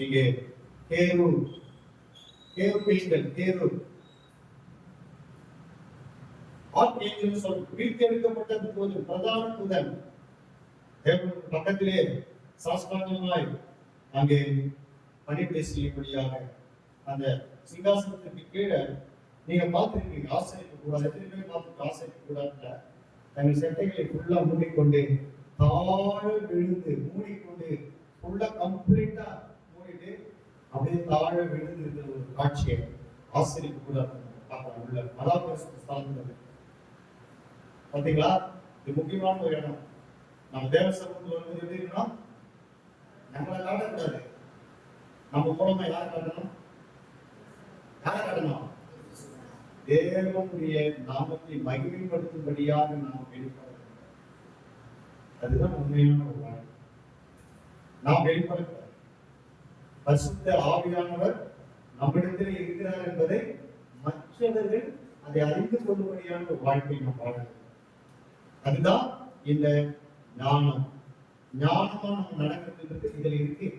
இங்கே கேரு, ஆர்ச்ஏஞ்சல் சொல் பிரித்தெடுக்கப்பட்ட போது பிரதான தூதன் தேவனுக்கு பக்கத்திலே சாஸ்தாங்கமாய் அங்கே பணிவிடை செய்யும்படியாக அந்த சிங்காசனத்துக்கு கீழே நீங்க பார்த்திருக்கீங்க. ஆசைக்க கூடாது, எத்தனை பார்த்து ஆசைக்க கூடாது. தங்கள் சட்டைகளை ஃபுல்லா மூடிக்கொண்டு தாழ விழுந்து மூடிக்கொண்டு ஃபுல்லா கம்ப்ளீட்டா மூடிட்டு அப்படியே தாழ விழுந்து இருக்கிற ஒரு காட்சியை ஆசிரிக்க கூடாது உள்ள மலாபரிசு பாத்தீங்களா? இது முக்கியமான ஒரு இடம். நம்ம தேவ சமூகத்தில் வந்து எப்படி இருக்கணும்? நம்மளை காட்டக்கூடாது. நம்ம மூலமா யாரை காட்டணும்? யாரை காட்டணும்? தேவனுடைய நாமத்தை மகிமைப்படுத்தும்படியாக நாம் வெளிப்பட. அதுதான் உண்மையான ஒரு வாழ்க்கை. நாம் வெளிப்பட பரிசுத்த ஆவியானவர் நம்மிடத்தில் இருக்கிறார் என்பதை மற்றவர்கள் அதை அறிந்து கொள்ளும்படியான ஒரு வாழ்க்கை நாம் வாழணும். அதுதான் இந்த ஞானம். ஞானமா நம்ம நடக்கிறது இதில் இருக்கு.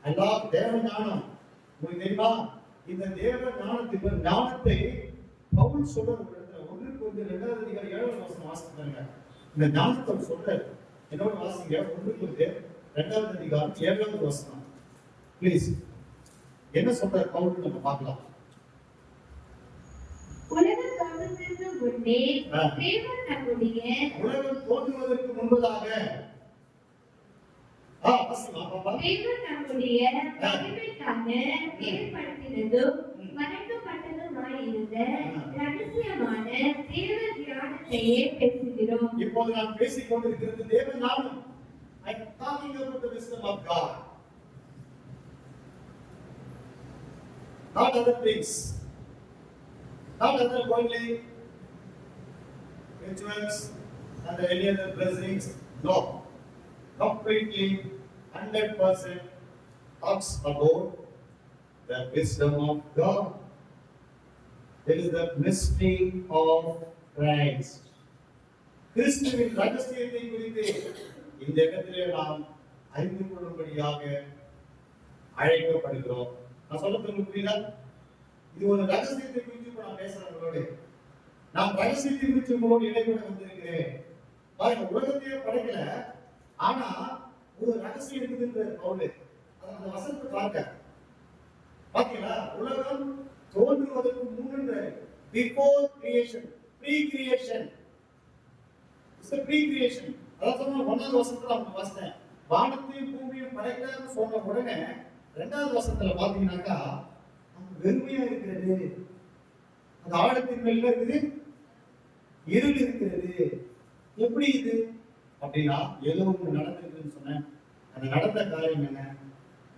எல்லா தேவ ஞானம் உங்களுக்கு தெரியுமா? இந்த தேவ ஞானத்தை பவுல் சொல்ற ஒரு இடத்துல 1 Corinthians 2 வாசிக்கிறாங்க. இந்த ஞானத்தை சொல்ற என்னோட வாசிங்க. 1 Corinthians 2 7 ப்ளீஸ். என்ன சொல்ற பவுல் நம்ம பார்க்கலாம். உலகம் தோன்றுவதற்கு முன்னே தேவன் நம்முடைய உலகம் தோன்றுவதற்கு முன்பதாக தேவன் நம்முடைய மகிமைக்காக ஏற்படுத்தினதும் மறைக்கப்பட்டதுமாயிருந்த ரகசியமான தேவ ஞானத்தையே பேசுகிறோம். இப்போது நான் பேசிக் கொண்டிருக்கிறது தேவ ஞானம். I am talking about the wisdom of God, not other things, not other worldly rituals and any other blessings. No, completely 100% talks about the wisdom of God. It is the mystery of Christ. கிறிஸ்துவின் ரகசியத்தை குறித்து இந்த இடத்திலே நாம் அறிந்து கொள்ளும்படியாக அழைக்கப்படுகிறோம். நான் சொல்றது உங்களுக்கு புரியுதா? இது ஒரு ரகசியத்தை குறித்து இப்ப நான் பேசுறேன் உங்களோட. நான் ரகசியத்தை குறித்து உங்களோட இடைக்கூட வந்திருக்கிறேன். பாருங்க, உலகத்தையே படைக்கல, ஆனா ஒரு ரகசியம் இருக்குதுன்ற பவுல் அந்த வசனத்தை பார்க்க பாத்தீங்களா? உலகம் தோன்றுவதற்கு முன்னுன்ற before creation, pre creation, it's a pre creation. அதான் சொன்ன ஒன்னாவது வசனத்துல அவங்க வாசித்தேன், வானத்தையும் பூமியும் படைக்கலாம்னு சொன்ன உடனே ரெண்டாவது வசனத்துல பாத்தீங்கன்னாக்கா வெறுமையா இருக்கிறது, அந்த ஆழத்தின் மேல இருக்குது இருள் இருக்கிறது. எப்படி இது அப்படின்னா ஏதோ ஒன்று நடந்திருக்குன்னு சொன்னேன். அந்த நடந்த காரியம் என்ன?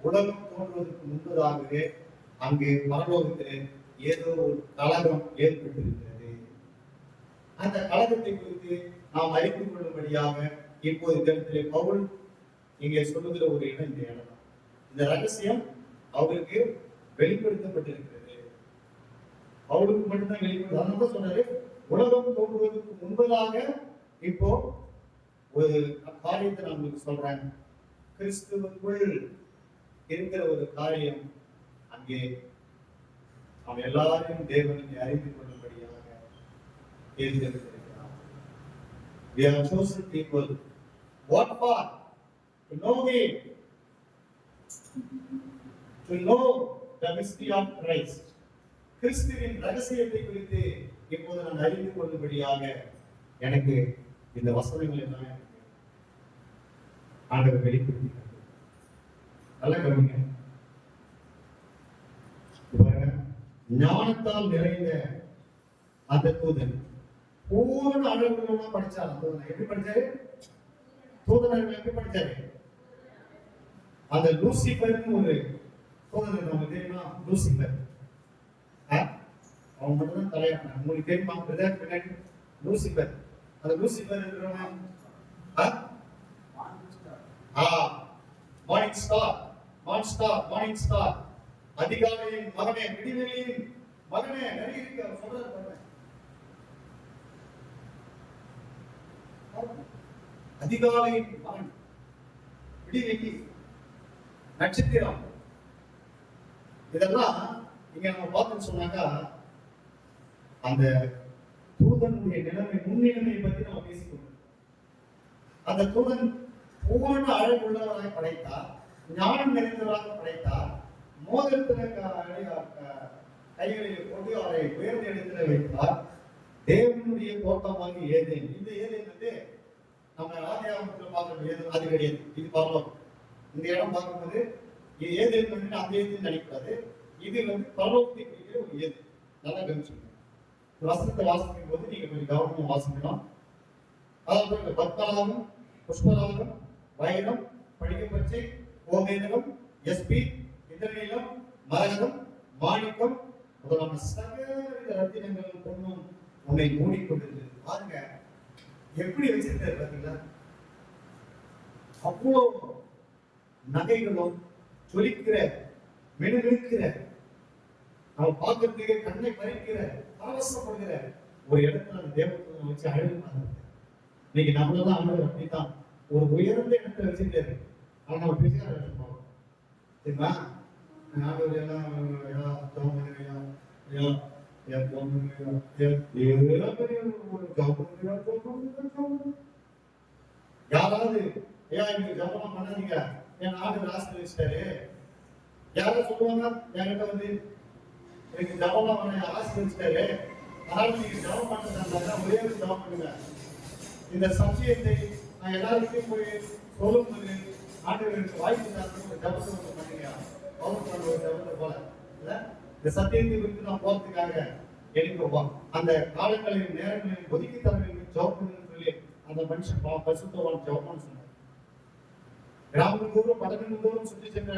உலகம் தோன்றுவதற்கு முன்பதாகவே அங்கே பரலோகத்திலே ஏதோ ஒரு கலகம் ஏற்பட்டிருக்கிறது. அந்த கலகத்தை குறித்து நாம் அறிந்து கொள்ளும்படியாக இப்போது இந்த இடத்திலே பவுல் இங்கே சொல்லுகிற ஒரு இடம் இந்த இடம் தான். இந்த ரகசியம் அவருக்கு வெளிப்படுத்தப்பட்டிருக்கிறது. பவுலுக்கு மட்டும்தான் வெளிப்படுத்த. அதனால சொன்னாரு, உலகம் தோன்றுவதற்கு முன்பதாக இப்போ ஒரு காரியத்தை நான் உங்களுக்கு சொல்றேன். கிறிஸ்துவுக்குள் இருக்கிற ஒரு காரியம், அங்கே அவன் எல்லாரையும் தேவனை அறிந்து கொள்ளும்படியாக தேர்ந்தெடுத்திருக்கிறான். We are chosen people. What for? To know Him. To know the mystery of Christ. கிறிஸ்துவின் ரகசியத்தை குறித்து இப்போது நான் அறிந்து கொள்ளும்படியாக எனக்கு இந்த வசனங்கள் எல்லாம் ஆண்டவர் வெளிப்படுத்தினார். நல்ல கவனிங்க. ஞானத்தால் நிறைந்த அந்த தூதன் பூரண அளவுகளோட படிச்சார். எப்படி படிச்சாரு? தூதன் எப்படி படிச்சாரு? அந்த லூசிபர்னு ஒரு தூதன் நமக்கு தெரியுமா? லூசிபர் அவன் மட்டும்தான் தலையாட்டான். உங்களுக்கு தெரியுமா? பின்னாடி லூசிபர். அந்த லூசிபர் இருக்கிறவன் மார்னிங் ஸ்டார், மார்னிங் ஸ்டார், அதிகாலையின் மகனே, விடிவெளியின் மகனே, நிறைய இருக்கு அவர் சொல்றாரு. அதிகாலையின் மகன், விடிவெளி, நட்சத்திரம், இதெல்லாம் இங்க நம்ம பார்த்தோம்னு சொன்னாக்கா அந்த தூதனுடைய நிலைமை, முன்னிலைமையை பற்றி நம்ம பேசிக்கொண்டோம். அந்த தூதன் பூரண அழகுள்ளவராக படைத்தார், ஞானம் நிறைந்தவராக படைத்தார். மோதிரத்துல கைகளில் கொண்டு அவரை உயர்ந்த இடத்துல வைத்தார். தேவனுடைய தோட்டமாக ஏதேன். இந்த ஏதேன் வந்து நம்ம ஆதியாகமத்தில் பார்க்கணும். ஏதேன் அது கிடையாது, இது பரலோகம். இந்த இடம் பார்க்கும்போது இது ஏதேன் வந்து அந்த ஏதேன் நினைக்கூடாது. இது வந்து பரலோகத்தை குறிக்கிற ஒரு ஏதேன். நல்லா கவனிச்சுக்கணும். வசனத்தை வாசிக்கும் போது நீங்க கொஞ்சம் கவனமா வாசிக்கணும். அதாவது பத்மநாபம், புஷ்பராகம், வைரம், படிகப்பச்சை, கோமேதகம், எஸ்பி, இந்திரநீலம், மரகதம், மாணிக்கம் முதலான சகல ரத்தினங்கள் பொண்ணும் உன்னை மூடிக்கொண்டிருந்தது. பாருங்க எப்படி வச்சிருக்காரு பாத்தீங்களா? அவ்வளோ நகைகளும் ஜொலிக்கிற, மெழுகிற, அவன் பார்க்கறதுக்கு கண்ணை பறிக்கிற, பரவசப்படுகிற ஒரு இடத்துல அந்த தேவத்தை வச்சு அழகு. இன்னைக்கு நம்மளதான் ஆண்டவர் அப்படித்தான் ஒரு உயர்ந்த இடத்தை வச்சிருக்காரு. ஆனா நம்ம பேசுகிற சரிங்களா? ஆண்டவர் எல்லாம் யாராவது எனக்கு ஜபம் பண்ணாதீங்க, என் ஆண்டவர் ஆசீர்வதிச்சிட்டாரு. யாரும் சொல்லுவாங்க என்கிட்ட வந்து எனக்கு ஜபம் பண்ண ஆசீர்வதிச்சிட்டாரு, அதனால நீங்க ஜபம் பண்ணா ஒரே ஒரு ஜபம் பண்ணுங்க. இந்த சத்தியத்தை நான் எல்லாருக்கும் போய் சொல்லும்போது ஆண்டவருக்கு வாய்ப்பு ஜபத்தை பண்ணுங்க. ஒரு ஜபத்தை போல இல்ல, இந்த சத்தியத்தை குறித்து நான் போறதுக்காக எனக்கு அந்த காலங்களின் நேரங்களில் ஒதுக்கி தரங்களுக்கு ஜபம் பண்ணுன்னு சொல்லி அந்த மனுஷன் பரிசுத்தவான் ஜபம்னு சொன்னார். கிராமம் தூரம் படகு தூரம் சுற்றி சென்ற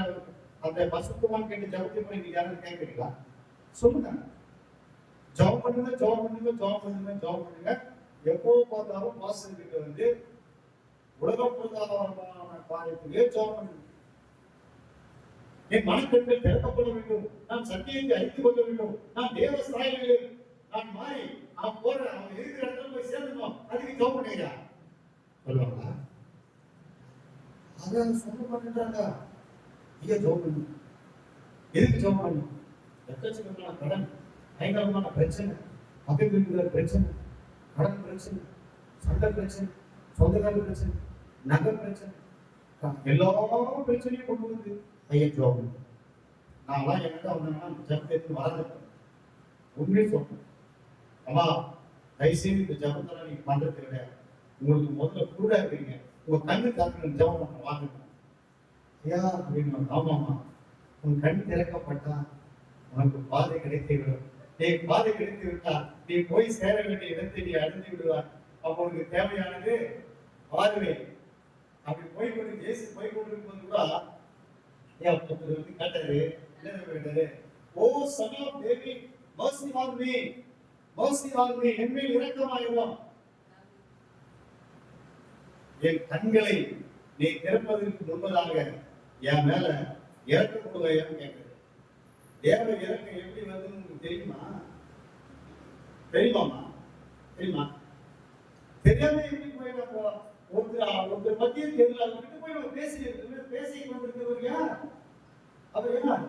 அந்த பரிசுத்தவான் கேட்ட ஜபத்தை போய் நீங்க யாரும் கேட்கறீங்களா? சொல்லுங்க. ஜபம் பண்ணுங்க, ஜபம் பண்ணுங்க, ஜபம் பண்ணுங்க, ஜபம் பண்ணுங்க. எப்போ பார்த்தாலும் பாஸ்டர் கிட்ட வந்து உலகம் பொருளாதாரமான காரியத்திலே ஜபம் பண்ணுங்க. என் மனக்கண்கள் திறக்கப்பட வேண்டும், நான் சத்தியத்தை அறிந்து கொள்ள வேண்டும், நான் தேவ சாயலில் நான் மாறி அவன் போற அவன் இருக்கிற இடத்துல போய் சேர்ந்துடும், அதுக்கு ஜபம் பண்ணுங்க சொல்லுவாங்களா? அதான் சொல்ல மாட்டேன்றாங்க. ஐயா ஜபம் பண்ணுங்க. எதுக்கு ஜெபம் பண்ணணும்? எக்கச்சக்கமான கடன், பயங்கரமான பிரச்சனை, பக்கத்தில் இருக்கிற பிரச்சனை, கடன் பிரச்சனை, சண்டை பிரச்சனை, சொந்தக்கார பிரச்சனை, நகை பிரச்சனை, எல்லா பிரச்சனையும் கொண்டு வந்து ஐயன் ஜெபம். நான்லாம் என்கிட்ட வந்தேன்னா ஜெபத்தை வளர்ந்துட்டேன். உண்மையை சொல்றேன். அம்மா தயவுசெய்து இந்த ஜெபத்தெல்லாம் நீங்க பண்றது கிடையாது. உங்களுக்கு முதல்ல கூட இருக்கீங்க, உங்க கண்ணு திறக்கணும், ஜெபம் பண்ண வாங்க ஐயா அப்படின்னு. ஆமாம்மா, உன் கண் திறக்கப்பட்டா உனக்கு பாதை கிடைத்து விடும். நீ பாதை கிடைத்து விட்டா நீ போய் சேர வேண்டிய இடத்தை நீ அடைந்து விடுவார். அப்போ உனக்கு தேவையானது பார்வை. அப்படி போய் கொண்டு ஜேசு போய் கொண்டிருக்கும் கூட வந்து கேட்டாரு, என்ன கேட்டாரு? Oh son of David, mercy on me, mercy on me, என் மேல் இரக்கமாயிரும். என் கண்களை நீ திறப்பதற்கு முன்பதாக என் மேல இறக்கப்படுவையான்னு கேட்குது. தேவ இறக்கம் எப்படி வந்து உங்களுக்கு தெரியுமா? தெரியுமாமா? தெரியுமா? தெரியாம எப்படி போய் நம்ம ஒருத்தர் பத்தியும் தெரியல, அவர்கிட்ட போய் நம்ம பேசி கொண்டிருக்கிறவர் யார்? அவர் யார்?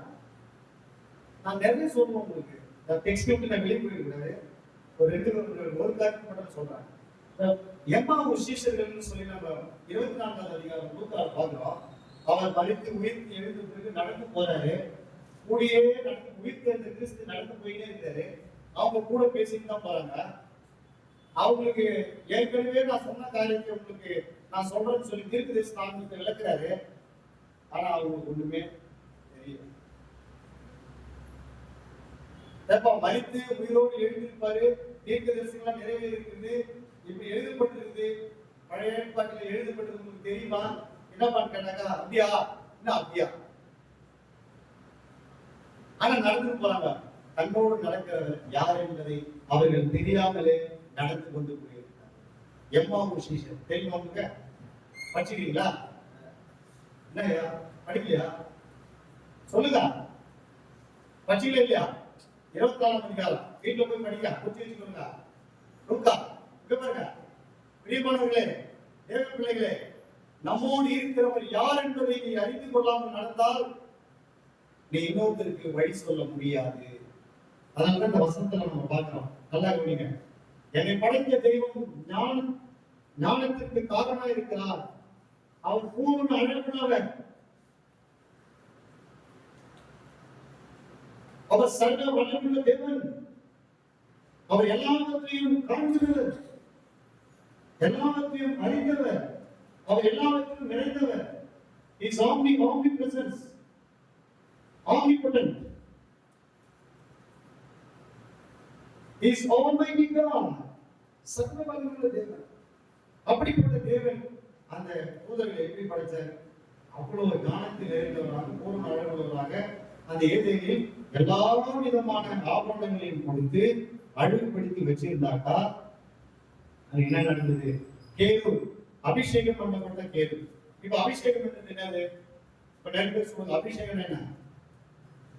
நான் நிறைய சொல்லுவேன் உங்களுக்கு. டெக்ஸ்ட் நான் வெளியே போயிருக்கிறாரு. ஒரு காரணம் மட்டும் சொல்றேன். எம்மாவு சீஷர்கள்னு சொல்லி நம்ம 24ஆம் அதிகாரம் லூக்கால பார்க்கிறோம். அவர் மரித்து உயிர்த்து எழுந்த பிறகு நடந்து போறாரு. கூடியே நடந்து உயிர்த்து எழுந்த கிறிஸ்து நடந்து போயிட்டே இருக்காரு. அவங்க கூட பேசிட்டு தான் போறாங்க. அவங்களுக்கு ஏற்கனவே நான் சொன்ன காரியத்தை உங்களுக்கு நான் சொல்றேன்னு சொல்லி தீர்க்கதரிசனத்தை விளக்குறாரு. ஆனா அவங்களுக்கு ஒண்ணுமே தெரியல. மரித்து உயிரோடு எழுந்திருப்பாரு, தீர்க்கதரிசனம் நிறைவேறிருக்குது, இப்படி எழுதப்பட்டிருக்குது, பழைய ஏற்பாட்டில் எழுதப்பட்டது உங்களுக்கு தெரியுமா? என்னப்பான்னு கேட்டாக்கா, அப்படியா? என்ன அப்படியா? ஆனா நடந்து போறாங்க. தன்னோடு நடக்கிறவர் யார் என்பதை அவர்கள் தெரியாமலே நடந்து கொண்டு போயிருக்கிறார். எம்மாவு சீஷர் தெரியுமா உங்களுக்கு? படிச்சுக்கிறீங்களா? என்னையா படிக்கலையா? சொல்லுங்க. படிச்சுக்கல இல்லையா? 24ஆம் அதிகாரம் வீட்டுல போய் படிக்க புரிஞ்சு வச்சுக்கோங்க. லூக்கா இங்க பாருங்க. பிரியமானவர்களே, தேவ பிள்ளைகளே, நம்மோடு இருக்கிறவர் யார் என்பதை நீ அறிந்து கொள்ளாமல் நடந்தால் நீ இன்னொருத்தருக்கு வழி சொல்ல முடியாது. அதனால இந்த வசனத்தை நம்ம பார்க்கிறோம். நல்லா கவனிங்க. என்னை படைத்த தெய்வம் ஞானத்திற்கு காரணமா இருக்கிறார். அவர் பூர்ண அழகுள்ளவர். அவர் சர்வ வல்லமையுள்ள தேவன். அவர் எல்லாவற்றையும் காண்கிறவர், எல்லாவற்றையும் அறிந்தவர், அவர் எல்லாவற்றையும் நிறைந்தவர். He is omnipresent, omnipotent. He is almighty God. சர்வ வல்லமையுள்ள தேவன். அப்படிப்பட்ட தேவன் அந்த தூதர்களை எப்படி படைத்தார்? அவ்வளவு ஞானத்தில் நிறைந்தவராக, பூர்ண அழகுள்ளவராக அந்த ஏதேனில் எல்லா விதமான ஆபரணங்களையும் கொடுத்து அழகுபடுத்தி வச்சிருந்தாக்கா என்ன நடந்தது? கேது அபிஷேகம் பண்ணப்பட்ட கேது. இப்ப அபிஷேகம் என்னது? இப்ப நிறைய பேர் சொல்லுங்க, அபிஷேகம் என்ன?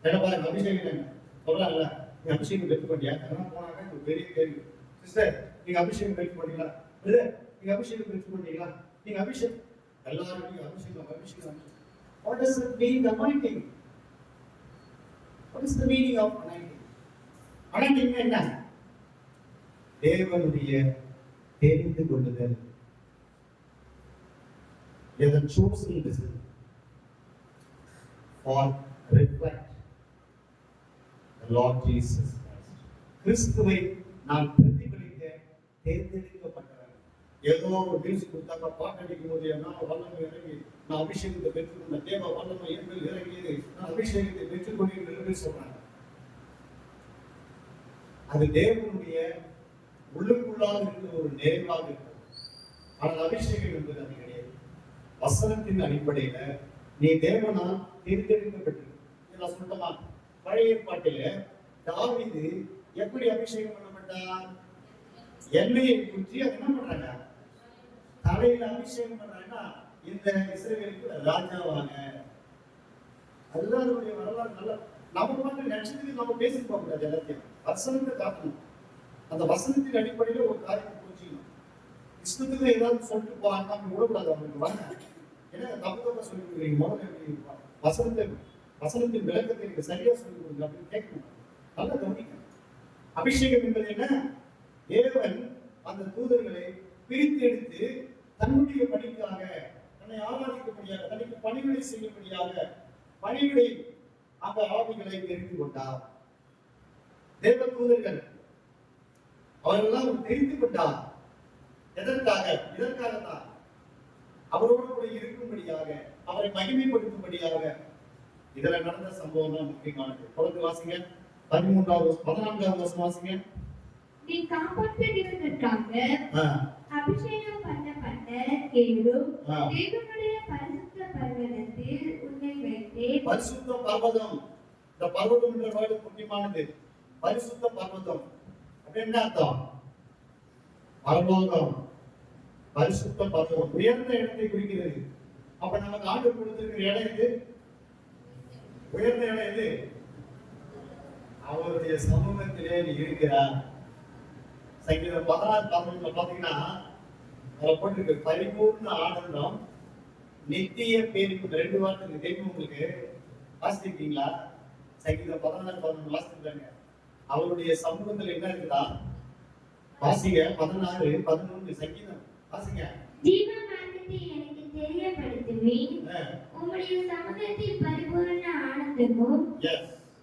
பாருங்க, அபிஷேகம் என்ன சொல்றாங்கல்ல, நீ அபிஷேகம் பெற்று பண்ணியா? அதெல்லாம் போனாங்க ஒரு பெரிய கேள்வி. சிஸ்டர், நீங்க அபிஷேகம் பெற்று பண்ணீங்களா? நீங்க அபிஷேகம் பெற்று பண்ணீங்களா? நீங்க அபிஷேகம் எல்லாரும் அபிஷேகம். What does it mean, anointing? What is the meaning of anointing? Anointing என்ன? தேவனுடைய தெரிந்து கொள்ளுதல். They are chosen vessel for reflect the Lord Jesus Christ. கிறிஸ்துவை நான் பிரதிபலிக்க தேர்ந்தெடுக்கப்பட்டவன். ஏதோ ஒரு மியூசிக் கொடுத்தாங்க, பாட்டு அடிக்கும் போது நான் வல்லமை இறங்கி நான் அபிஷேகத்தை பெற்றுக்கொண்ட தேவ வல்லமை என்பது இறங்கியது, நான் அபிஷேகத்தை பெற்றுக்கொண்டேன் என்று சொல்றாங்க. அது தேவனுடைய உள்ளுக்குள்ளாக இருக்கிற ஒரு நிறைவாக இருக்கும். ஆனால் அபிஷேகம் என்பது அது கிடையாது. வசனத்தின் அடிப்படையில நீ தேவனால் தேர்ந்தெடுக்கப்பட்டிருக்க. சொல்லமா, பழைய ஏற்பாட்டில தாவீது எப்படி அபிஷேகம் பண்ணப்பட்டார்? எண்ணெயை ஊற்றி அது என்ன பண்றாங்க? தலையில அபிஷேகம் பண்றாங்கன்னா இந்த இஸ்ரவேலுக்கு ராஜாவாங்க. அதுதான் அதனுடைய வரலாறு. நல்ல நம்ம வந்து நட்சத்திரத்துக்கு நம்ம பேசி போக கூடாது. எல்லாத்தையும் வசனத்தை காட்டணும். அந்த வசனத்தின் அடிப்படையில ஒரு காரியத்தை புரிஞ்சுக்கணும். இஷ்டத்துக்கு ஏதாவது சொல்லிட்டு போவாங்க, நம்ம விடக்கூடாது. அவங்களுக்கு வாங்க, ஏன்னா தப்பு தப்பா சொல்லிட்டு வசனத்தை வசனத்தின் விளக்கத்தை எனக்கு சரியா சொல்லிக் கொடுங்க அப்படின்னு கேட்கணும். நல்லா கவனிக்கணும். அபிஷேகம் என்பது என்ன? தேவன் அந்த தூதர்களை பிரித்து எடுத்து தன்னுடைய பணிக்காக, தன்னை ஆராதிக்கும்படியாக, தனக்கு பணிவிடை செய்யும்படியாக பணிவிடை அந்த ஆவிகளை தெரிந்து கொண்டார். தேவ தூதர்கள் அவர்களெல்லாம் அவர் தெரிந்து கொண்டார். எதற்காக? இதற்காகத்தான், அவரோடு கூட இருக்கும்படியாக, அவரை மகிமைப்படுத்தும்படியாக. இதுல நடந்த சம்பவம் தான் முக்கியமானது. தொடர்ந்து வாசிங்க. 14வது வசனம் வாசிங்க. நீ காப்பாற்றுகிறதற்காக அபிஷேகம் பண்ணப்பட்ட கேளும் தேவனுடைய பரிசுத்த பர்வதத்தில் உன்னை வைத்தேன். பரிசுத்த பர்வதம். இந்த பர்வதம் என்ற வார்த்தை முக்கியமானது. பரிசுத்த பர்வதம் அப்படின்னு என்ன அர்த்தம்? பரலோகம். பரிசுத்த பர்வதம் உயர்ந்த இடத்தை குறிக்கிறது. அப்ப நமக்கு ஆண்டவர் கொடுத்திருக்கிற இடம் எது? உயர்ந்த இடம் எது? அவருடைய சமூகத்திலே நீ இருக்கிறார். சங்கீதம் 16:11 பாத்தீங்கன்னா அதுல போட்டிருக்கு பரிபூர்ண ஆனந்தம் நித்திய பேரிப்பு. 2 வார்த்தை தெரியும் உங்களுக்கு. வாசிச்சிருக்கீங்களா? சங்கீதம் 16:11 வாசிச்சிருக்காங்க. அவருடைய சமூகத்துல என்ன இருக்குதா? வாசிங்க. 16:11 சங்கீதம் வாசிங்க. ஜீவ மார்க்கத்தை எனக்கு தெரியப்படுத்துவேன். உம்முடைய சமூகத்தில் பரிபூரண ஆனந்தமும்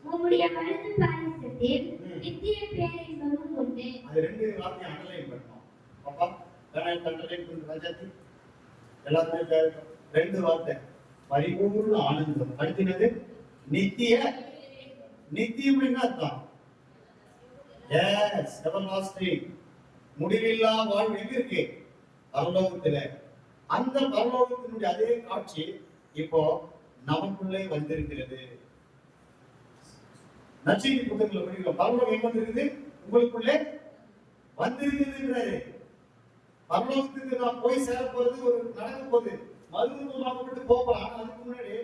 உம்முடைய வலது பாரசத்தில் நித்திய பேரின்பமும் உண்டு. அது 2 வார்த்தை அண்டர்லைன் பண்ணணும். பாப்பா கரெக்ட் அண்டர்லைன் பண்ணு ராஜாத்தி. எல்லாத்தையும் 2 வார்த்தை பரிபூரண ஆனந்தம். அடுத்தது நித்திய. நித்தியம் என்ன அர்த்தம்? Yes, everlasting. முடிவில்லா வாழ்வு எங்க இருக்கு? பரலோகத்துல. அந்த பரலோகத்தினுடைய அதே காட்சி இப்போ நமக்குள்ளே வந்திருக்கிறது. நற்செய்தி புத்தகத்துல படிக்கிறோம். பரலோகம் எங்க வந்திருக்குது? உங்களுக்குள்ளே வந்திருக்குதுன்றாரு. பரலோகத்துக்கு நான் போய் சேர போறது ஒரு நடக்க போகுது. மறுபடியும் போகலாம். ஆனா அதுக்கு முன்னாடி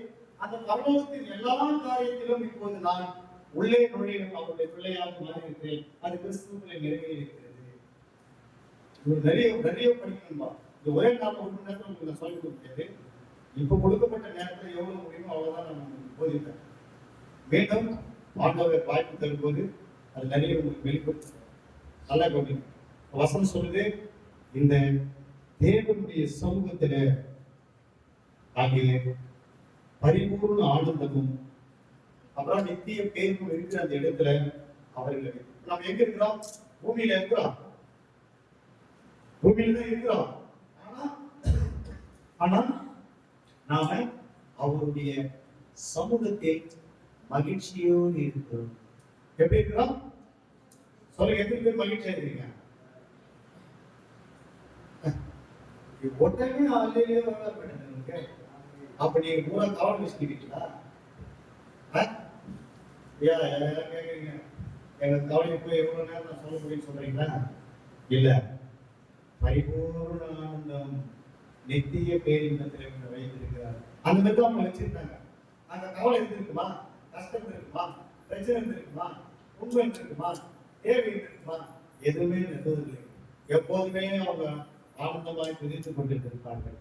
அந்த பரலோகத்தின் எல்லா காரியத்திலும் இப்போது நான் உள்ளே நுழையும் அவருடைய பிள்ளையாக மாறி இருக்கிறேன். அது கிறிஸ்துவுக்குள்ளே நிறைவேறி இருக்கிறது. நிறைய படிக்கணும்பா. இந்த ஒரே நாள் 1 மணி நேரத்தில் உங்களுக்கு நான் சொல்லிக் கொடுக்கிறது. இப்ப கொடுக்கப்பட்ட நேரத்தில் எவ்வளவு முடியுமோ அவ்வளவுதான் நான் போதிப்பேன். மீண்டும் ஆண்டவர் வாய்ப்பு தரும்போது அது நிறைய உங்களுக்கு வெளிப்படுத்தும். நல்லா கவனிங்க. வசனம் சொல்லுது, இந்த தேவனுடைய சமூகத்துல ஆகிய பரிபூர்ண ஆனந்தமும் அப்புறம் நித்திய பேரும் இருக்கிற அந்த இடத்துல அவர்கள். நாம் எங்க இருக்கிறோம்? பூமியில இருக்கிறோம். பூமியில தான் இருக்கிறோம். ஆனா நாம அவருடைய சமூகத்தில் மகிழ்ச்சியோடு இருக்கிறோம். எப்படி இருக்கிறோம்? சொல்லுங்க, எத்தனை பேர் மகிழ்ச்சியா இருக்கீங்க? ஒட்டவே ஆலையிலே வரல. அப்ப நீங்க பூரா கவலை வச்சுக்கிட்டீங்களா? கேக்குறீங்க, எங்க கவலை போய் எவ்வளவு நேரம் நான் சொல்ல முடியும்னு சொல்றீங்களா? இல்ல, பரிபூர்ண ஆனந்தம் நித்திய பேரின்பத்தில் வைத்திருக்கிறார். அந்த மாதிரி அவங்க வச்சிருந்தாங்க. அந்த கவலை இருந்திருக்குமா? கஷ்டம் இருக்குமா? பிரச்சனை இருந்திருக்குமா? உண்மை இருந்திருக்குமா? தேவை இருந்திருக்குமா? எதுவுமே இருந்ததில்லை. எப்போதுமே அவங்க ஆனந்தமாய் பிரித்துக் கொண்டிருந்திருப்பார்கள்.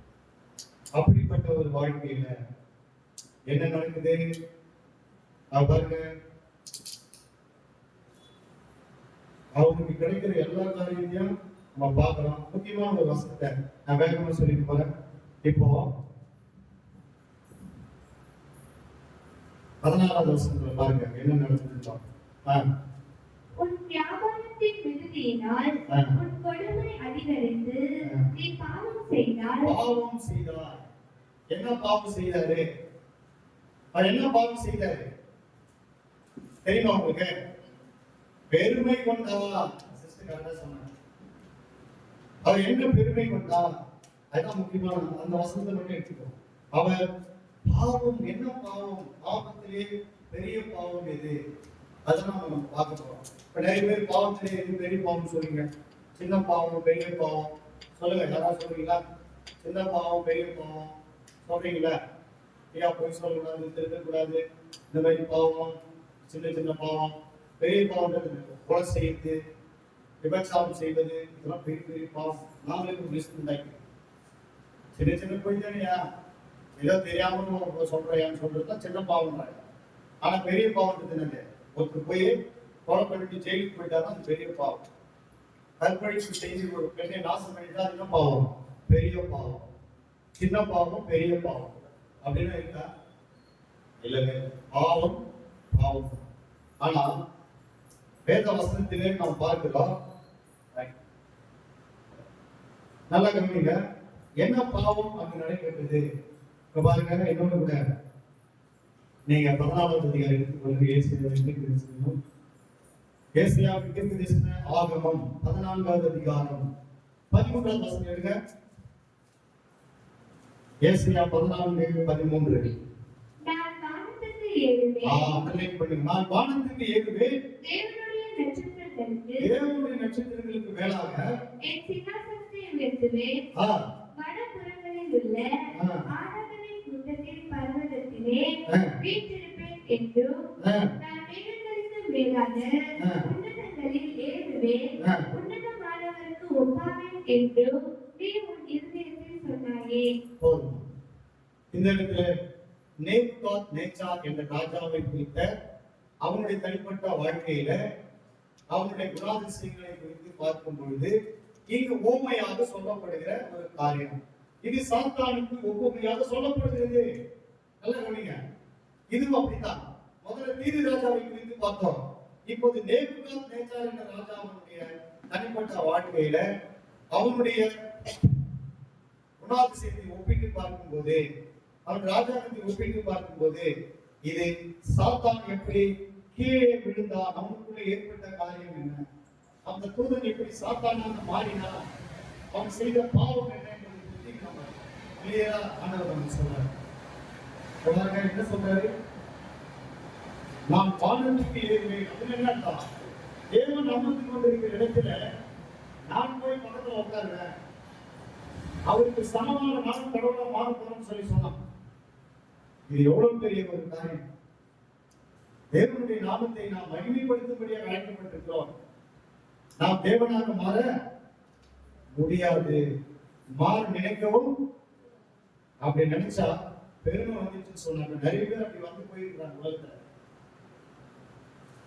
அப்படிப்பட்ட ஒரு வாழ்க்கையில என்ன நடக்குது பாருங்க. அவங்களுக்கு கிடைக்கிற எல்லா காரியத்தையும் நம்ம பார்க்கிறோம். முக்கியமான ஒரு வசனத்தை நான் வேகமா சொல்லிட்டு போறேன். இப்போ 16வது வசனத்துல பாருங்க என்ன நடக்குதுன்னு. உன் வியாபாரத்தின் மிகுதியினால் உன் கொடுமை அதிகரித்து நீ பாவம் செய்தால். பாவம் செய்தார். என்ன பாவம் செய்தாரு? அவர் என்ன பாவம் செய்தாரு தெரியுமா உங்களுக்கு? பெருமை கொண்டா. சிஸ்டர் கரெக்டா சொன்னாங்க. அவர் என்ன பெருமை கொண்டா? அதுதான் முக்கியமான அந்த வசனத்தை மட்டும் எடுத்துக்கோ. அவர் பாவம். என்ன பாவம்? பாவத்திலே பெரிய பாவம் எது? அதான் நம்ம பார்க்க போறோம். இப்ப நிறைய பேர் பாவத்திலே எது பெரிய பாவம் சொல்றீங்க? சின்ன பாவம், பெரிய பாவம் சொல்லுங்க. யாராவது சொல்றீங்களா? சின்ன பாவம், பெரிய பாவம் சொல்றீங்களா? ஐயா போய் சொல்லக்கூடாது, திருடக்கூடாது, இந்த மாதிரி பாவம், சின்ன சின்ன பாவம். பெரிய பாவம் கொலை செய்வது, விபச்சாரம் செய்வது, இதெல்லாம் பெரிய பெரிய பாவம். நாமளே லிஸ்ட் உண்டாக்கி சின்ன சின்ன போய் தானேயா ஏதோ தெரியாம சொல்றேன்னு சொல்றதுதான் சின்ன பாவம். ஆனா பெரிய பாவம் என்னது? ஒருத்தர் போய் கொலை பண்ணிட்டு ஜெயிலுக்கு போயிட்டாருன்னா அது பெரிய பாவம். கற்பழிப்பு செய்து ஒரு பெண்ணை நாசம் பண்ணிட்டா அது என்ன பாவம்? பெரிய பாவம். சின்ன பாவம் பெரிய பாவம் அப்படின்னா இருக்கா? இல்லைங்க. பாவம் பாவம். ஆனா வேத வசனத்திலே நாம் பார்க்கிறோம். நல்லா கவனிங்க. என்ன பாவம் அங்கு நடைபெற்றது? இப்ப பாருங்க, இன்னொன்று கூட நீங்க 14வது அதிகாரம் எடுத்துக்கொள்ளுங்க. ஏசாயாவின் தீர்க்கதரிசன ஆகமம் 14வது அதிகாரம் 13வது வசனம் எடுங்க. ஏசாயா 14:13. நான் வானத்துக்கு ஏறுவேன். அண்டர்லைன் பண்ணுங்க. நான் வானத்துக்கு ஏறுவேன். தேவனுடைய நட்சத்திரங்களுக்கு நட்சத்திரங்களுக்கு மேலாக என் சிங்காசனத்தை உயர்த்துவேன். வடபுறங்களில் உள்ள ஆராதனை கூட்டத்தின் பர்வதத்திலே வீற்றிருப்பேன் என்றும், நான் மேகங்களுக்கு மேலாக உன்னதங்களில் ஏறுவேன், உன்னதமானவருக்கு ஒப்பாவேன் என்றும் நீ உன் இருதயத்தில் சொன்னாயே. இந்த இடத்துல நேபுகாத்நேச்சார் என்ற ராஜாவை குறித்த அவனுடைய தனிப்பட்ட வாழ்க்கையில அவனுடைய குணாதிசயங்களை குறித்து பார்க்கும் பொழுது இங்கு ஓமையாக சொல்லப்படுகிற ஒரு காரியம். இது சாத்தானுக்கு ஒப்புமையாக சொல்லப்படுகிறது. நல்லா கவனிங்க. இதுவும் அப்படித்தான். முதல்ல தீரு ராஜாவை குறித்து பார்த்தோம். இப்போது நேபுகாத்நேச்சார் என்ற ராஜாவுடைய தனிப்பட்ட வாழ்க்கையில அவனுடைய குணாதிசயத்தை ஒப்பிட்டு பார்க்கும் போது, அவன் ராஜாவை ஒப்பிட்டு பார்க்கும் போது, இது சாத்தான் எப்படி கீழே விழுந்தான், அவனுக்குள்ள ஏற்பட்ட காரியம் என்ன, அந்த தூதன் எப்படி சாத்தானாக மாறினான், அவன் செய்த பாவம் என்ன என்பதை பற்றி நம்ம கிளியரா ஆண்டவர் நமக்கு சொல்றாரு. என்ன சொல்றாரு? நான் வானத்துக்கு ஏறுவேன். அது என்னன்னா, தேவன் அமர்ந்து கொண்டிருக்கிற இடத்துல நான் போய் பக்கத்துல உட்காருவேன், அவருக்கு சமமான நானும் கடவுளா மாற போறோம்னு சொல்லி சொன்னான். இது எவ்வளவு பெரிய ஒரு காரியம். தேவனுடைய நாமத்தை நாம் மகிமைப்படுத்தும்படியாக அழைக்கப்பட்டிருக்கிறோம். நாம் தேவனாக மாற முடியாது. மாற நினைக்கவும், அப்படி நினைச்சா பெருமை வந்துச்சுன்னு சொன்னாங்க. நிறைய பேர் அப்படி வந்து போயிருக்கிறாங்க உலகத்துல.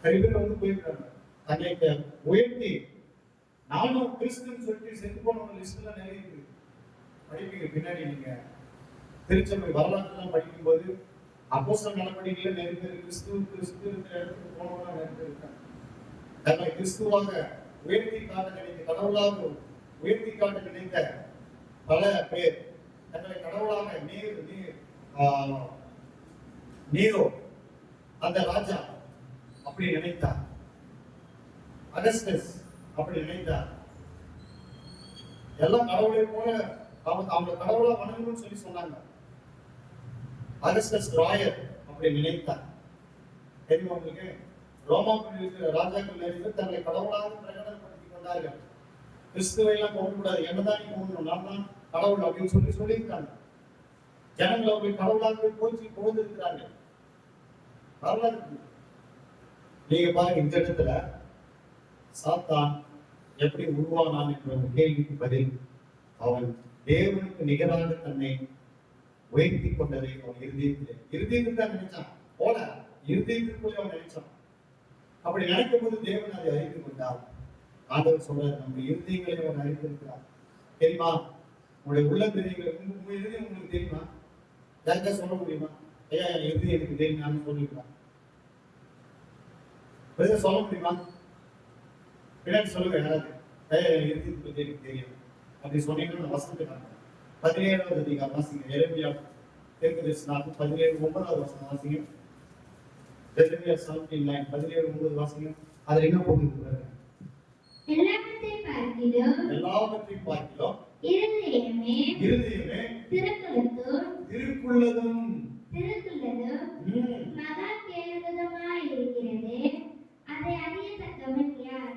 நிறைய பேர் வந்து போயிருக்கிறாங்க. தன்னை உயர்த்தி நானும் கிறிஸ்துன்னு சொல்லிட்டு செத்து போனவங்க லிஸ்ட்ல நிறைய இருக்கு. படிப்பீங்க பின்னாடி நீங்க திருச்சபை வரலாற்றுலாம் படிக்கும் போது அப்போஸ்தலர் நடவடிக்கையில நிறைய பேர் கிறிஸ்து இருக்கிற இடத்துக்கு போனவங்க நிறைய பேர் இருக்காங்க. தன்னை கிறிஸ்துவாக உயர்த்தி காட்ட நினைத்த, கடவுளாக உயர்த்தி காட்ட நினைத்த பல பேர் தங்களை கடவுளாக நீரோ அந்த ராஜா அப்படி நினைத்தார். அகஸ்டஸ் அப்படி நினைத்தார். எல்லாம் கடவுளை போல அவங்க கடவுளா வணங்கணும்னு சொல்லி சொன்னாங்க. அகஸ்டஸ் ராயர் அப்படி நினைத்தார். தெரியுமா உங்களுக்கு? ரோமாபுரியில் இருக்கிற ராஜாக்கள் நிறைய பேர் தங்களை கடவுளாக பிரகடனப்படுத்திக் கொண்டார்கள். கிறிஸ்துவை எல்லாம் போகக்கூடாது, என்னதான் நீ போகணும், நான் தான் கடவுள் அப்படின்னு சொல்லியிருக்காங்க. ஜனங்கள் அவர்களை கடவுளாக போச்சு போந்திருக்கிறார்கள். வரலாறு நீங்க பாருங்க. இந்த இடத்துல சாத்தான் எப்படி உருவானான் என்ற ஒரு கேள்விக்கு பதில், அவன் தேவனுக்கு நிகராக தன்னை உயர்த்தி கொண்டதை அவன் இருதயத்தில் தான் நினைச்சான். போல இருதயத்திற்குள்ளே அவன் நினைச்சான். அப்படி நினைக்கும் போது தேவன் அதை அறிந்து கொண்டார். ஆண்டவர் சொல்றாரு, நம்ம இருதயங்களை அவர் அறிந்திருக்கிறார். தெரியுமா? உங்களுடைய உள்ள தெரியுங்கள். உங்க இருதயம் உங்களுக்கு தெரியுமா? யாருக்கா சொல்ல முடியுமா? ஐயா என் இருதயம் எனக்கு தெரியும் சொல்லிருக்கான். சொல்ல முடியுமா? பின்னாடி சொல்லுங்க யாராவது, ஐயா என் இருதயத்துக்கு எனக்கு தெரியும் அப்படி சொன்னீங்கன்னா வசனத்துக்காங்க. 17வது அதிகாரம் வாசிங்க. எரேமியா தீர்க்கதரிசனம் 17:9 வசனம் வாசிங்க. எரேமியா 17:9 17:9 வாசிங்க. அதுல என்ன போட்டுருக்காங்க? எல்லாவற்றையும் பார்க்கிறோம் இருதயமே திருக்குள்ளதும் மகா கேடுதமாய் இருக்கிறது, அதை அறியத்தக்கவன் யார்?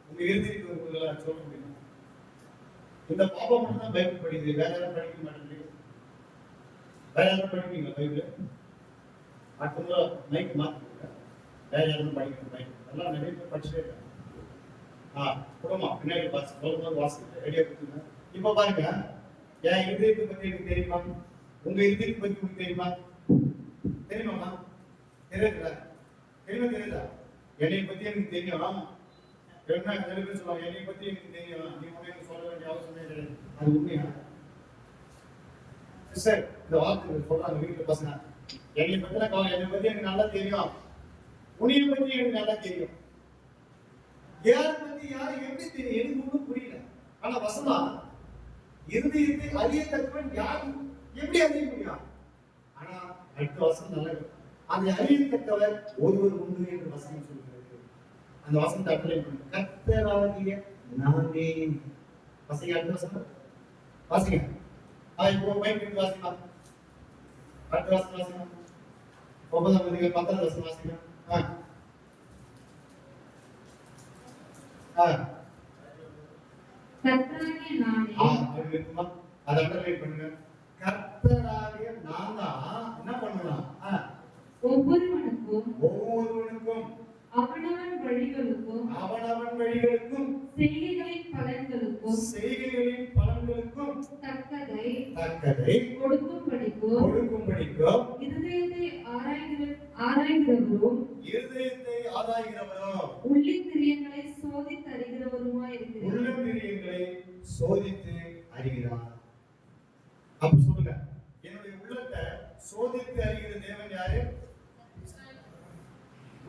உங்க இருதயத்துக்குள்ள சொல்ல முடியுமா? இந்த பாப்பா மட்டும் தான் பைபிள் படிக்குது, வேற யாரும் படிக்க மாட்டேங்குது. வேற யாரும் படிப்பீங்களா பைபிள்? அடுத்த முறை மைக் மாத்திருக்க, வேற யாரும் படிக்கணும் பைபிள். எல்லாம் நிறைய பேர் படிச்சுட்டே இருக்காங்க. குடும்பமா பின்னாடி வாசிக்க ரெடியா கொடுத்துருங்க. இப்ப பாருங்க, என் இதயத்தை பத்தி எனக்கு தெரியுமா? உங்க இதயத்தை பத்தி உங்களுக்கு தெரியுமா? தெரியுமாமா? தெரியுதுல? தெரியுதா? என்னை பத்தி எனக்கு தெரியும். என்ன நிறைய பேர் சொல்லுவாங்க, என்னை பத்தி எனக்கு தெரியும், நீ உனக்கு சொல்ல வேண்டிய அவசியமே கிடையாது. அது உண்மையா? சிஸ்டர், இந்த வார்த்தை சொல்றாங்க வீட்டுல பசங்க, என்னை பத்தி எனக்கு நல்லா தெரியும், உன்னைய பத்தி எனக்கு நல்லா தெரியும். யாரை பத்தி யாரு எப்படி தெரியும்? எனக்கு ஒன்றும் புரியல. ஆனா வசமா இருதயத்தை அறியத்தக்கவன் யாரு எப்படி அறிய முடியும்? ஆனா அடுத்த வசனம் நல்லா இருக்கு. அந்த அறியத்தக்கவர் ஒருவர் உண்டு என்று வசனம் சொல்கிறது. அந்த வசனத்தை அப்ளை பண்ணுங்க. கர்த்தராகிய நானே. வாசிங்க அடுத்த வசனம். வாசிங்க. இப்போ மைக் எடுத்து வாசிக்கலாம். அடுத்த வசனம் வாசிங்க. 9ஆம் அதிகாரம் 10ஆவது வசனம் வாசிங்க. கர்த்தராகிய நானே. அதை அண்டர்லைன் பண்ணுங்க. கர்த்தராகிய நான் தான் என்ன பண்ணலாம்? ஒவ்வொருவனுக்கும் அவனவன் வழிகளுக்கும் செய்கைகளின் பலன்களுக்கும் தக்கதை கொடுக்கும்படிக்கும் இருதயத்தை ஆராய்கிறவரும் உள்ளிந்திரியங்களை சோதித்து அறிகிறார். அப்ப சொல்லுங்க, என்னுடைய உள்ளத்தை சோதித்து அறிகிற தேவன் யாரு?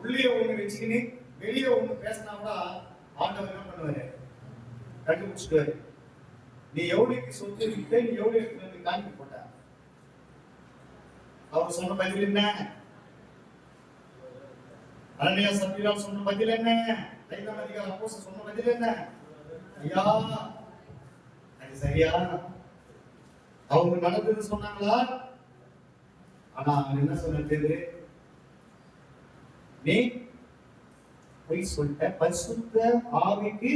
உள்ளே ஒண்ணு வச்சுக்கின்னு வெளியே ஒண்ணு பேசினா கூட ஆண்டவர் என்ன பண்ணுவாரு? கண்டுபிடிச்சிடுவாரு. நீ எவ்வளவுக்கு சொத்து இருக்க, நீ எவ்வளவு காணிக்க போட்ட. அவர் சொன்ன பதில் என்ன? அனனியா சப்பீரா சொன்ன பதில் என்ன? 5ஆம் அதிகாரம் அப்போஸ்தலர் சொன்ன பதில் என்ன? ஐயா, அது சரியா? அவங்க நடந்தது சொன்னாங்களா? ஆனா அவன் என்ன சொன்னது? நீ பொய் சொல்லிட்ட, பரிசுத்த ஆவிக்கு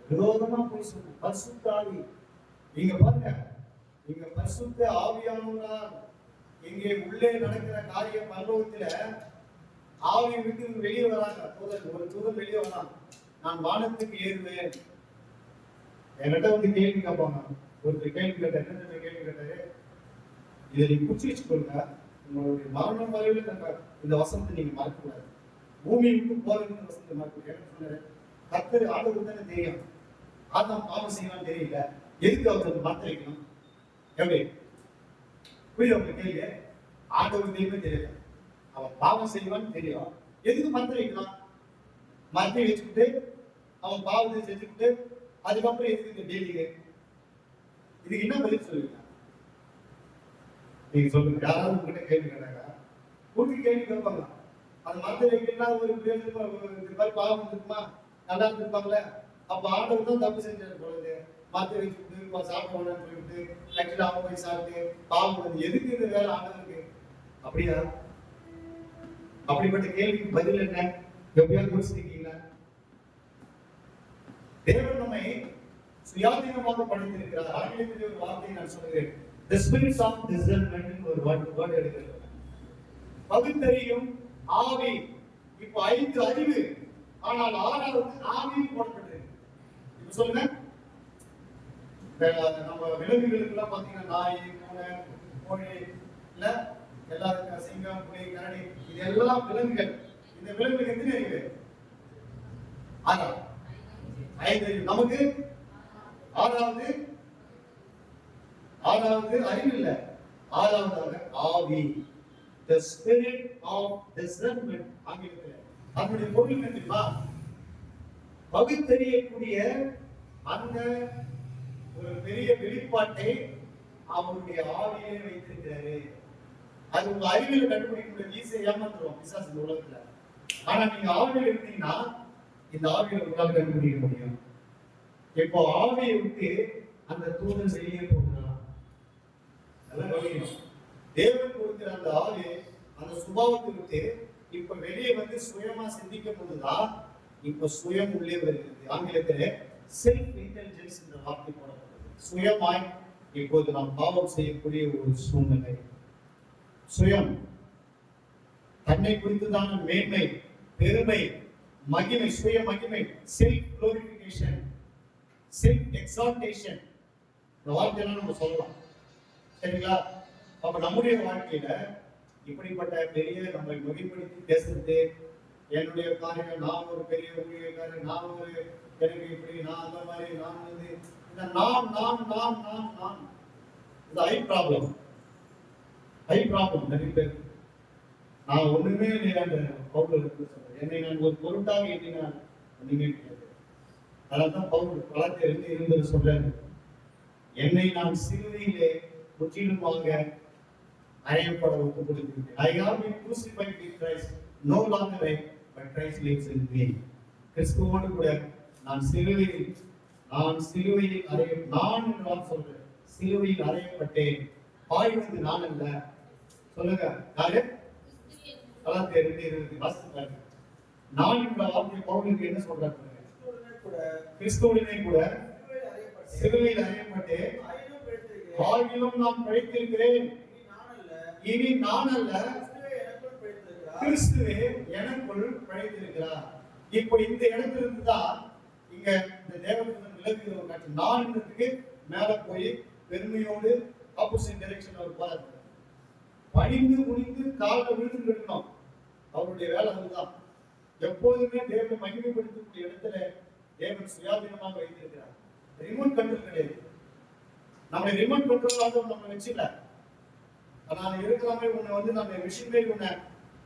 விரோதமா பொய் சொல்ல. பரிசுத்த ஆவி நீங்க பாருங்க, நீங்க பரிசுத்த ஆவியானவரா இங்கே உள்ளே நடக்கிற காரிய பரலோகத்துல ஆவி விட்டு வெளியே வராங்க. ஒரு தூதன் வெளியே வரான், நான் வானத்துக்கு ஏறுவேன். என்கிட்ட வந்து கேள்வி கேட்பாங்க. ஒருத்தர் கேள்வி கேட்டார். என்ன கேள்வி கேட்டாரு? இதை நீங்க குச்சி வச்சுக்கொள்ளுங்க, உங்களுடைய மரணம் வரையில இந்த வசனத்தை நீங்க மறக்கக்கூடாது. பூமியை விட்டு போறதுன்னு வசனத்தை மறக்க. கர்த்தர் ஆண்டவருக்கு தானே தெரியும். ஆதாம் பாவம் செய்யலாம் தெரியல, எதுக்கு அவர் மாத்த வைக்கணும்? எப்படி புரியுது அவங்க கேள்வி? ஆண்டவருக்கு தெரியுமே தெரியல, அவன் பாவம் செய்வான்னு தெரியும், எதுக்கு மத்த வைக்கலாம்? மரத்தை வச்சுக்கிட்டு அவன் பாவத்தை செஞ்சுக்கிட்டு அதுக்கப்புறம் எதுக்கு இந்த டெய்லிங்க? இதுக்கு என்ன பதில் சொல்லுவீங்க? நீங்க சொல்லுங்க. யாராவது உங்ககிட்ட கேள்வி கேட்டாங்க, உங்களுக்கு கேள்வி கேட்பாங்க. அது மத்த வைக்கலாம் ஒரு மாதிரி பாவம் இருக்குமா, நல்லா இருந்திருப்பாங்களே. அப்ப ஆண்டவர் தான் தப்பு செஞ்சாரு பொழுது மத்த வச்சுக்கிட்டு சாப்பிட வேணாம்னு சொல்லிட்டு ஆக்சுவலா அவங்க போய் சாப்பிட்டு பாவம் வந்து எதுக்கு இந்த வேலை ஆண்டவருக்கு? அப்படியா? அப்படிப்பட்ட கேள்விக்கு பதில் என்ன? எப்படியாவது யோசிச்சிருக்கீங்களா? தேவன் நம்மை சுயாதீனமாக படைத்திருக்கிறார். ஆங்கிலத்தில் ஒரு வார்த்தையை நான் சொல்கிறேன், the spirits of discernment ஒரு வேர்ட் எடுக்கிறது. பகுத்தறியும் ஆவி. இப்ப 5 அறிவு, ஆனால் 6வது ஆவி போடப்பட்டிருக்கு. இப்ப சொல்லுங்க, நம்ம விலங்குகளுக்கு எல்லாம் பாத்தீங்கன்னா நாய், பூனை, கோழி, இல்ல எல்லாருக்கும் சிங்கம், புலி, கரடி, இது எல்லாம் விலங்குகள். இந்த விலங்குகளுக்கு எத்தனை அறிவு? 6. 5 அறிவு. நமக்கு 6வது அறிவு இல்ல, 6வது ஆவி, the spirit of discernment. ஆங்கிலத்தில் அதனுடைய பொருள் என்ன தெரியுமா? பகுத்தறியக்கூடிய அந்த ஒரு பெரிய வெளிப்பாட்டை அவருடைய ஆவியிலே வைத்திருக்கிறாரு. அது உங்க அறிவியல கண்டுபிடிக்க ஈஸியா ஏமாத்துறோம் பிசாசு இந்த உலகத்துல. ஆனா நீங்க ஆவியில இருந்தீங்கன்னா இந்த ஆவியில உங்களால கண்டுபிடிக்க முடியும். இப்போ ஆவியை விட்டு அந்த தூதன் வெளியே போகிறான். தேவன் கொடுக்கிற அந்த ஆவி அந்த சுபாவத்தை விட்டு இப்ப வெளியே வந்து சுயமா சிந்திக்கும் போதுதான் இப்ப சுயம் உள்ளே வருகிறது. ஆங்கிலத்திலே செல்ஃப் இன்டெலிஜென்ஸ் என்ற வார்த்தை போடப்பட்டது. சுயமாய் இப்போது நாம் பாவம் செய்யக்கூடிய ஒரு சூழ்நிலை. சுயம், தன்னை குறித்துதான மேன்மை, பெருமை, மகிமை, சுய மகிமை, செல்ஃப் குளோரிஃபிகேஷன், செல்ஃப் எக்ஸால்டேஷன், இந்த வார்த்தையெல்லாம் நம்ம சொல்லலாம். சரிங்களா? அப்ப நம்முடைய வாழ்க்கையில இப்படிப்பட்ட பெரிய நம்மை மிகைப்படுத்தி பேசுறது, என்னுடைய காரியம், நான் ஒரு பெரிய ஊழியக்காரன், நான் ஒரு எனக்கு இப்படி, நான் அந்த மாதிரி, நான் வந்து இந்த நான் இது ஹை ப்ராப்ளம் நிறைய பேர். நான் ஒண்ணுமே இல்லையான்ற பவுல் இருக்கு சொல்றேன். என்னை நான் ஒரு பொருட்டாக எண்ணினால் ஒண்ணுமே கிடையாது. அதனால்தான் பவுல் கலாத்தியர் 2:20 சொல்றாரு, என்னை நான் சிலுவையிலே முற்றிலுமாக அறையப்பட ஒப்புக் கொடுத்திருக்கிறேன். I have been crucified with Christ, no longer I, but Christ lives in me. கிறிஸ்துவோடு கூட நான் சிலுவையில் நான் என்று நான் சொல்றேன், சிலுவையில் அறையப்பட்டேன். பாய்வது நான் அல்ல. சொல்லுங்க, யாரு? கலாத்தியர் 2:20 வாசித்தாங்க. நான் என்ற வார்த்தை பவுலுக்கு என்ன சொல்றாரு? கிறிஸ்துவுடனே கூட சிலுவையில் அறையப்பட்டேன், ஆகிலும் நான் பிழைத்திருக்கிறேன். இனி நான் அல்ல, கிறிஸ்துவே எனக்குள் பிழைத்திருக்கிறார். இப்போ இந்த இடத்துல இருந்துதான் இங்க இந்த தேவதூதன் விலகுகிற ஒரு காட்சி. நான்ன்றதுக்கு மேல போய் பெருமையோடு ஆப்போசிட் டைரக்ஷன் அவர் போறாரு. பணிந்து குனிந்து காலில் விழுந்து இருக்கணும். அவருடைய வேலை அதுதான். எப்போதுமே தேவனை மகிமைப்படுத்தக்கூடிய இடத்துல தேவன் சுயாதீனமாக வைத்திருக்கிறார். ரிமோட் கண்ட்ரோல் கிடையாது. நம்ம ரிமோட் கண்ட்ரோல் ஆக நம்ம வச்சுல. நான் இருக்கிறாமே உன்னை வந்து நம்ம மிஷின் மேல் உன்னை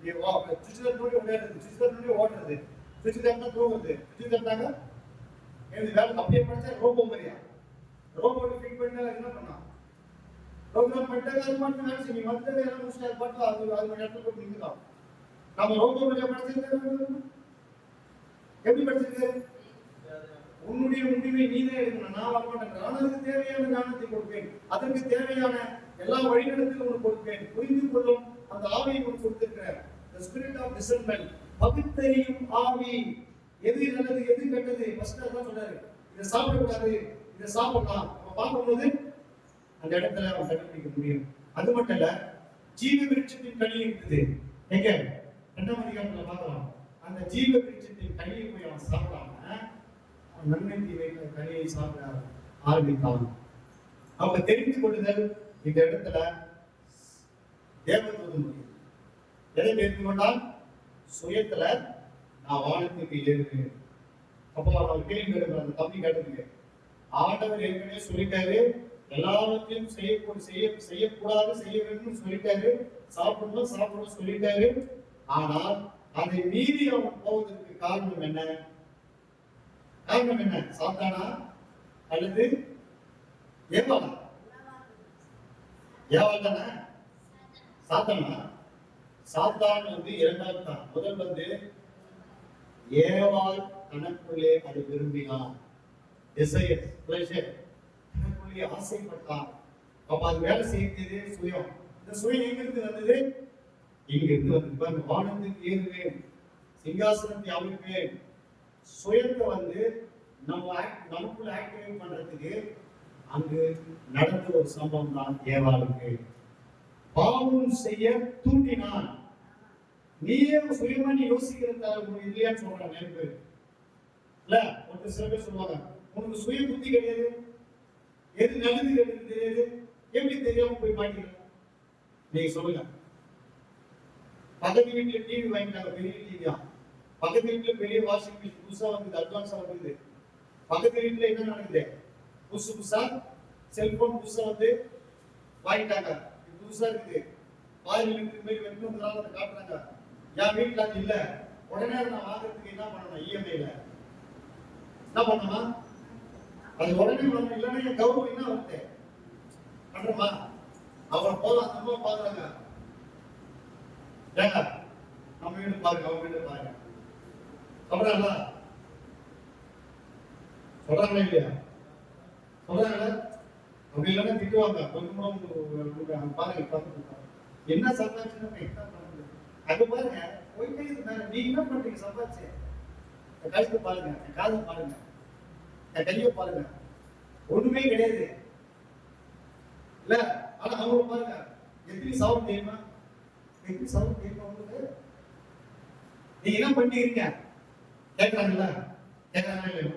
சுவிட்ச் நோடி விளையாடுறது, சுவிட்ச் நோடி ஓடுறது, சுவிட்ச் தட்டினா தூங்குறது, சுவிட்ச் தட்டினாங்க எனக்கு வேலை அப்படியே படிச்சா ரோபோ மாதிரியா? ரோபோட்டு ஃபிட் பண்ண என்ன பண்ணா? ப்ரோக்ராம் பண்ணிட்டாங்க, அது மட்டும் வேலை செய்யும். நீ வந்து எல்லாம் முடிச்சுட்டு அது பாட்டு அது மாதிரி இடத்துல போட்டு நிற்கலாம். நம்ம ரோபோ மாதிரியா படிச்சிருக்க? எப்படி படிச்சிருக்க? உன்னுடைய முடிவை நீனே எடுக்கணும். நான் வர மாட்டேன். நான் அதுக்கு தேவையான ஞானத்தை கொடுப்பேன், அதற்கு தேவையான எல்லா வழிநடத்தையும் உனக்கு கொடுப்பேன். புரிந்து கொள்ளும் அந்த ஆவியை உனக்கு கொடுத்திருக்கிறேன். The spirit of discernment, பகுத்தறியும் ஆவி. எது நல்லது எது கெட்டது ஃபர்ஸ்ட் அதான் சொல்றாரு. இதை சாப்பிடக்கூடாது, இதை சாப்பிடலாம். நம்ம பார்க்கும்போது அந்த இடத்துல அவன் கண்டுபிடிக்க முடியும். அது மட்டும் இல்ல, ஜீவ விருட்சத்தின் கனி இருக்குது. எங்க 2ஆம் அதிகாரத்துல பார்க்கலாம். அந்த ஜீவ விருட்சத்தின் கனியை போய் அவன் சாப்பிடாம நன்மை தீமை கனியை சாப்பிட ஆரம்பித்தான். அவங்க தெரிந்து கொள்ளுதல் இந்த இடத்துல தேவதூதன் முடியும். எதை தெரிந்து கொண்டால்? சுயத்துல நான் வானத்துக்கு ஏறுகிறேன். அப்போ அவன் கேள்வி கேட்கிற அந்த தம்பி கேட்டதுக்கு ஆண்டவர் ஏற்கனவே சொல்லிட்டாரு, எல்லாவற்றையும் செய்யக்கூடாது செய்ய வேண்டும் சொல்லிட்டாரு, சாப்பிடணும் சொல்லிட்டாரு. ஆனால் அதை மீறி அவன் போவதற்கு காரணம் என்ன? சாத்தானா அல்லது ஏவாளா? ஏவாள் தானே? சாத்தானா? சாத்தான் வந்து இரண்டாவது தான். முதல் வந்து ஏவாள் தனக்குள்ளே அதை விரும்பினான், தனக்குள்ளே ஆசைப்பட்டான். அப்ப அது வேலை செய்தது சுயம். இந்த சுயம் எங்கிருந்து வந்தது? இங்கிருந்து வந்தது. வானத்துக்கு ஏறுவேன், சிங்காசனத்தை அமைப்பேன். சுயத்தை வந்து நமக்குள்ள ஆக்டிவேட் பண்றதுக்கு அங்கு நடந்த ஒரு சம்பவம் தான் ஏவாளுக்கு. பாவம் செய்ய தூண்டினான். நீயே சுயமா நீ யோசிக்கிற இல்லையான்னு சொல்றாங்க நிறைய பேர். இல்ல, ஒரு சில பேர் சொல்லுவாங்க, உனக்கு சுய புத்தி கிடையாது, எது நல்லது கிடையாது தெரியாது, எப்படி தெரியாம போய் மாட்டிக்க? நீங்க சொல்லுங்க. பக்கத்து வீட்டுல டிவி வாங்கிட்டாங்க, பெரிய டிவியா. பக்கத்து வீட்டுல பெரிய வாஷிங் மிஷின் புதுசா வந்து அட்வான்ஸா வந்து, பக்கத்து வீட்டுல என்ன நடக்குது? புதுசா செல்போன் புதுசா வந்து வாங்கிட்டாங்க, புதுசா இருக்குது. பாதிக்கு போய் வெட்டுறதுனால அதை காட்டுறாங்க. என் வீட்டுல அது இல்ல, உடனே நான் வாங்குறதுக்கு என்ன பண்ணணும்? இஎம்ஐல என்ன பண்ணணும்? அது உடனே வரணும். இல்லைன்னா என் கௌரவம் என்ன வருது பண்றோமா? அவரை போல அந்த அம்மா பாக்குறாங்க, ஏங்க நம்ம வீடு பாருங்க, அவங்க வீடு பாருங்க சொல்றாங்களா? சொல்றாங்களா இல்லையா? சொல்றாங்களா? அப்படி இல்லைன்னா திட்டுவாங்க. கொஞ்சம் பாருங்க பார்த்து என்ன சம்பாதிச்சு அது பாருங்க போயிட்டே இருந்தாங்க. நீ என்ன பண்றீங்க? சம்பாதிச்சு என் கழுத்தை பாருங்க, என் காதை பாருங்க, என் கையை பாருங்க, ஒண்ணுமே கிடையாது இல்ல. ஆனா அவங்க பாருங்க எப்படி சவுண்ட் தெரியுமா? எப்படி சவுண்ட் தெரியுமா உங்களுக்கு? நீங்க என்ன பண்ணிக்கிறீங்க கேட்கறாங்கல்ல? கேட்கறாங்க இல்லையா?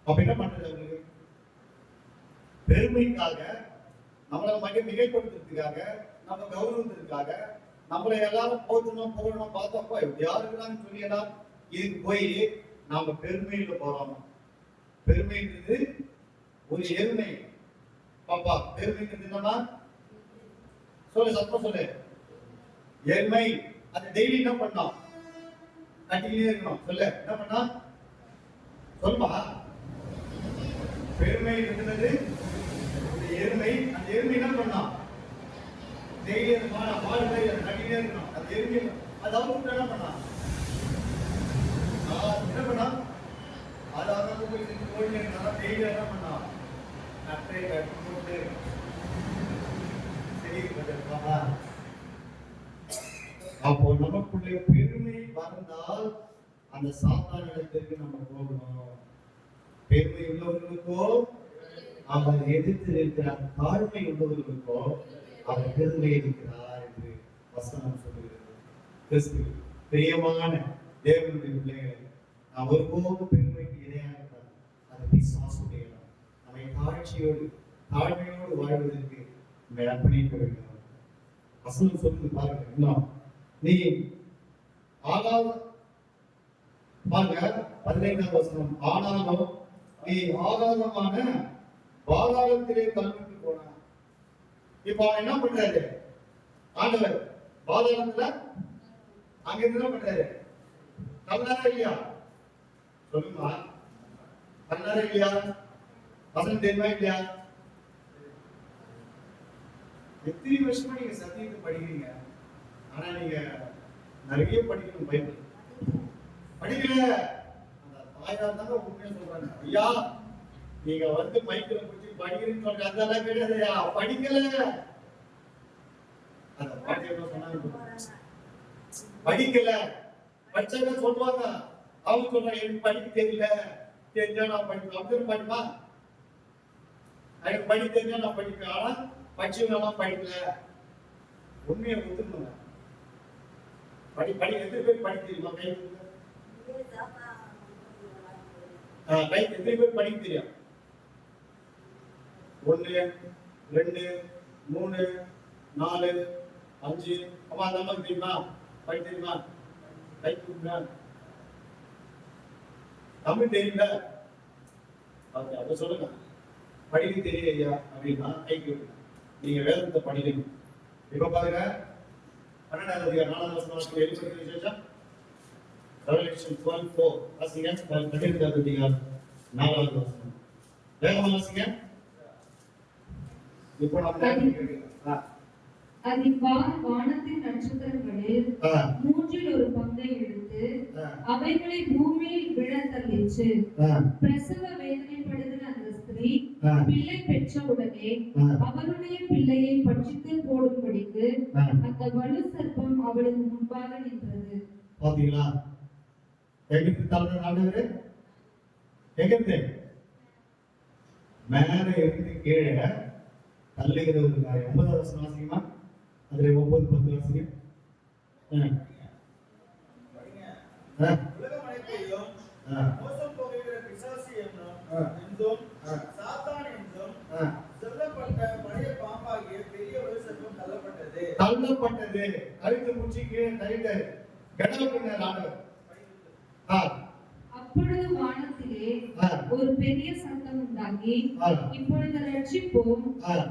அப்ப என்ன பண்றது? அவங்களுக்கு பெருமைக்காக, நம்மளை மிகைப்படுத்துறதுக்காக, நம்ம கௌரவத்திற்காக, நம்மளை எல்லாரும் போற்றணும் புகழணும் பார்த்தப்போ யாரு இருக்கிறாங்கன்னு சொல்லி எல்லாம் இதுக்கு போய் நாம பெருமையில போறோம். பெருமைன்றது ஒரு எருமை. பாப்பா பெருமைன்றது என்னன்னா சொல்லு, சத்தம் சொல்லு. எருமை அது டெய்லி என்ன பண்ணோம்? கட்டிக்கிட்டே இருக்கணும். சொல்லு, என்ன பண்ணா சொல்லுமா? பெருமை இருந்தது ஒரு எருமை. அந்த எருமை என்ன பண்ணா? டெய்லி அந்த மாடு மாதிரி அதை கட்டிக்கிட்டே இருக்கணும். அந்த எருமை அது அவங்க என்ன பண்ணா? என்ன பண்ணா? அதாவது போய் டெய்லி என்ன பண்ணா? நட்டை கட்டி போட்டு செய்திருப்பா. அப்போ நமக்குள்ளே பெருமை வந்தால் அந்த சாத்தான் இடத்திற்கு நம்ம போகணும். பெருமை உள்ளவர்களுக்கோ அவர் எதிர்த்து இருக்கிறார், தாழ்மை உள்ளவர்களுக்கோ அவர் பெருமை இருக்கிறார் என்று வசனம் சொல்லுகிறது. கிறிஸ்து பிரியமான தேவனுடைய பிள்ளைகளை நாம் ஒருபோதும் பெருமைக்கு இணையாக அது பிசாசுடைய நம்மை தாழ்மையோடு வாழ்வதற்கு நம்மை அர்ப்பணிக்க வேண்டும். வசனம் சொல்லுது பாருங்க. இன்னும் நீ ஆகாத பாருங்க 15ஆம் வசனம். ஆனாலும் நீ ஆகாதமான பாதாளத்திலே தள்ளிட்டு போன. இப்ப அவன் என்ன பண்றாரு? ஆண்டவர் பாதாளத்துல அங்க என்ன பண்றாரு? தள்ளாரா இல்லையா? சொல்லுமா, தள்ளாரா இல்லையா? வசனம் தெரியுமா இல்லையா? எத்தனை வருஷமா நீங்க சத்தியத்தை படிக்கிறீங்க, ஆனா நீங்க நிறைய படிக்கணும். பைபிள் படிக்கல. அந்த தாயார் தாங்க உண்மையா சொல்றாங்க, ஐயா நீங்க வந்து மைக்கில் பிடிச்சி படிக்கிறீன்னு சொல்ற அதெல்லாம் கிடையாது ஐயா, படிக்கல. அந்த பாட்டி என்ன சொன்னாங்க? படிக்கல. படிச்சவங்க சொல்லுவாங்க, அவங்க சொல்றாங்க எனக்கு படிக்க தெரியல, தெரிஞ்சா நான் படிப்பேன். அப்படி படிப்பா? எனக்கு படிக்க தெரிஞ்சா நான் படிப்பேன். ஆனா படிச்சவங்க படிக்கல. உண்மையை ஒத்துக்கணுங்க. படி எத்தனை பேர் படிக்க தெரியுமா? கை எத்தனை பேர் படிக்க தெரியும்? 1 2 3 4 5. அம்மா அந்த அம்மாக்கு தெரியுமா? படிக்க தெரியுமா? கை கொடுங்க. தமிழ் தெரியல, அதை சொல்லுங்க. படிக்க தெரியலையா அப்படின்னா கை கொடுங்க. நீங்க வேதத்தை படிக்கணும். இப்ப பாருங்க 12ஆம் அதிகாரம் 4ஆம் வசனம் வெளிப்படுத்தின விசேஷம் ரெவெலேஷன் 12:4 வாசிங்க. 12ஆம் அதிகாரம் 4ஆம் வசனம் வேகமா வாசிங்க. இப்போ நம்ம வானத்தின் நட்சத்திரங்களில் 1/3 எடுத்து அவைகளை பூமியில் விழத் தள்ளிற்று. பிரசவ வேதனைப்படுகிற அந்த ஸ்திரீ பிள்ளை பெற்ற உடனே அவருடைய பிள்ளையை பட்சித்து போடும்படிக்கு அந்த வலு சர்ப்பம் அவளுக்கு முன்பாக நின்றது. பாத்தீங்களா? எகிப்து தலைவர் ஆண்டவர் எகிப்து மேல இருந்து கீழே தள்ளுகிற ஒரு காரியம். 9ஆம் வசனம் வாசிக்குமா? அதுல 9 10 வாசிங்க. உலகம் அனைத்தையும் மோசம் போகிற பிசாசு என்றும் சாத்தான் என்றும் சொல்லப்பட்ட பழைய பாம்பாகிய பெரிய ஒரு சர்ப்பம் தள்ளப்பட்டது. கழுத்து முடிச்சு கீழே தள்ளிட்டாரு. கடவுள் ஆண்டவர். அப்பொழுது வானத்திலே ஒரு பெரிய சத்தம் உண்டாகி, இப்பொழுது ரட்சிப்பும்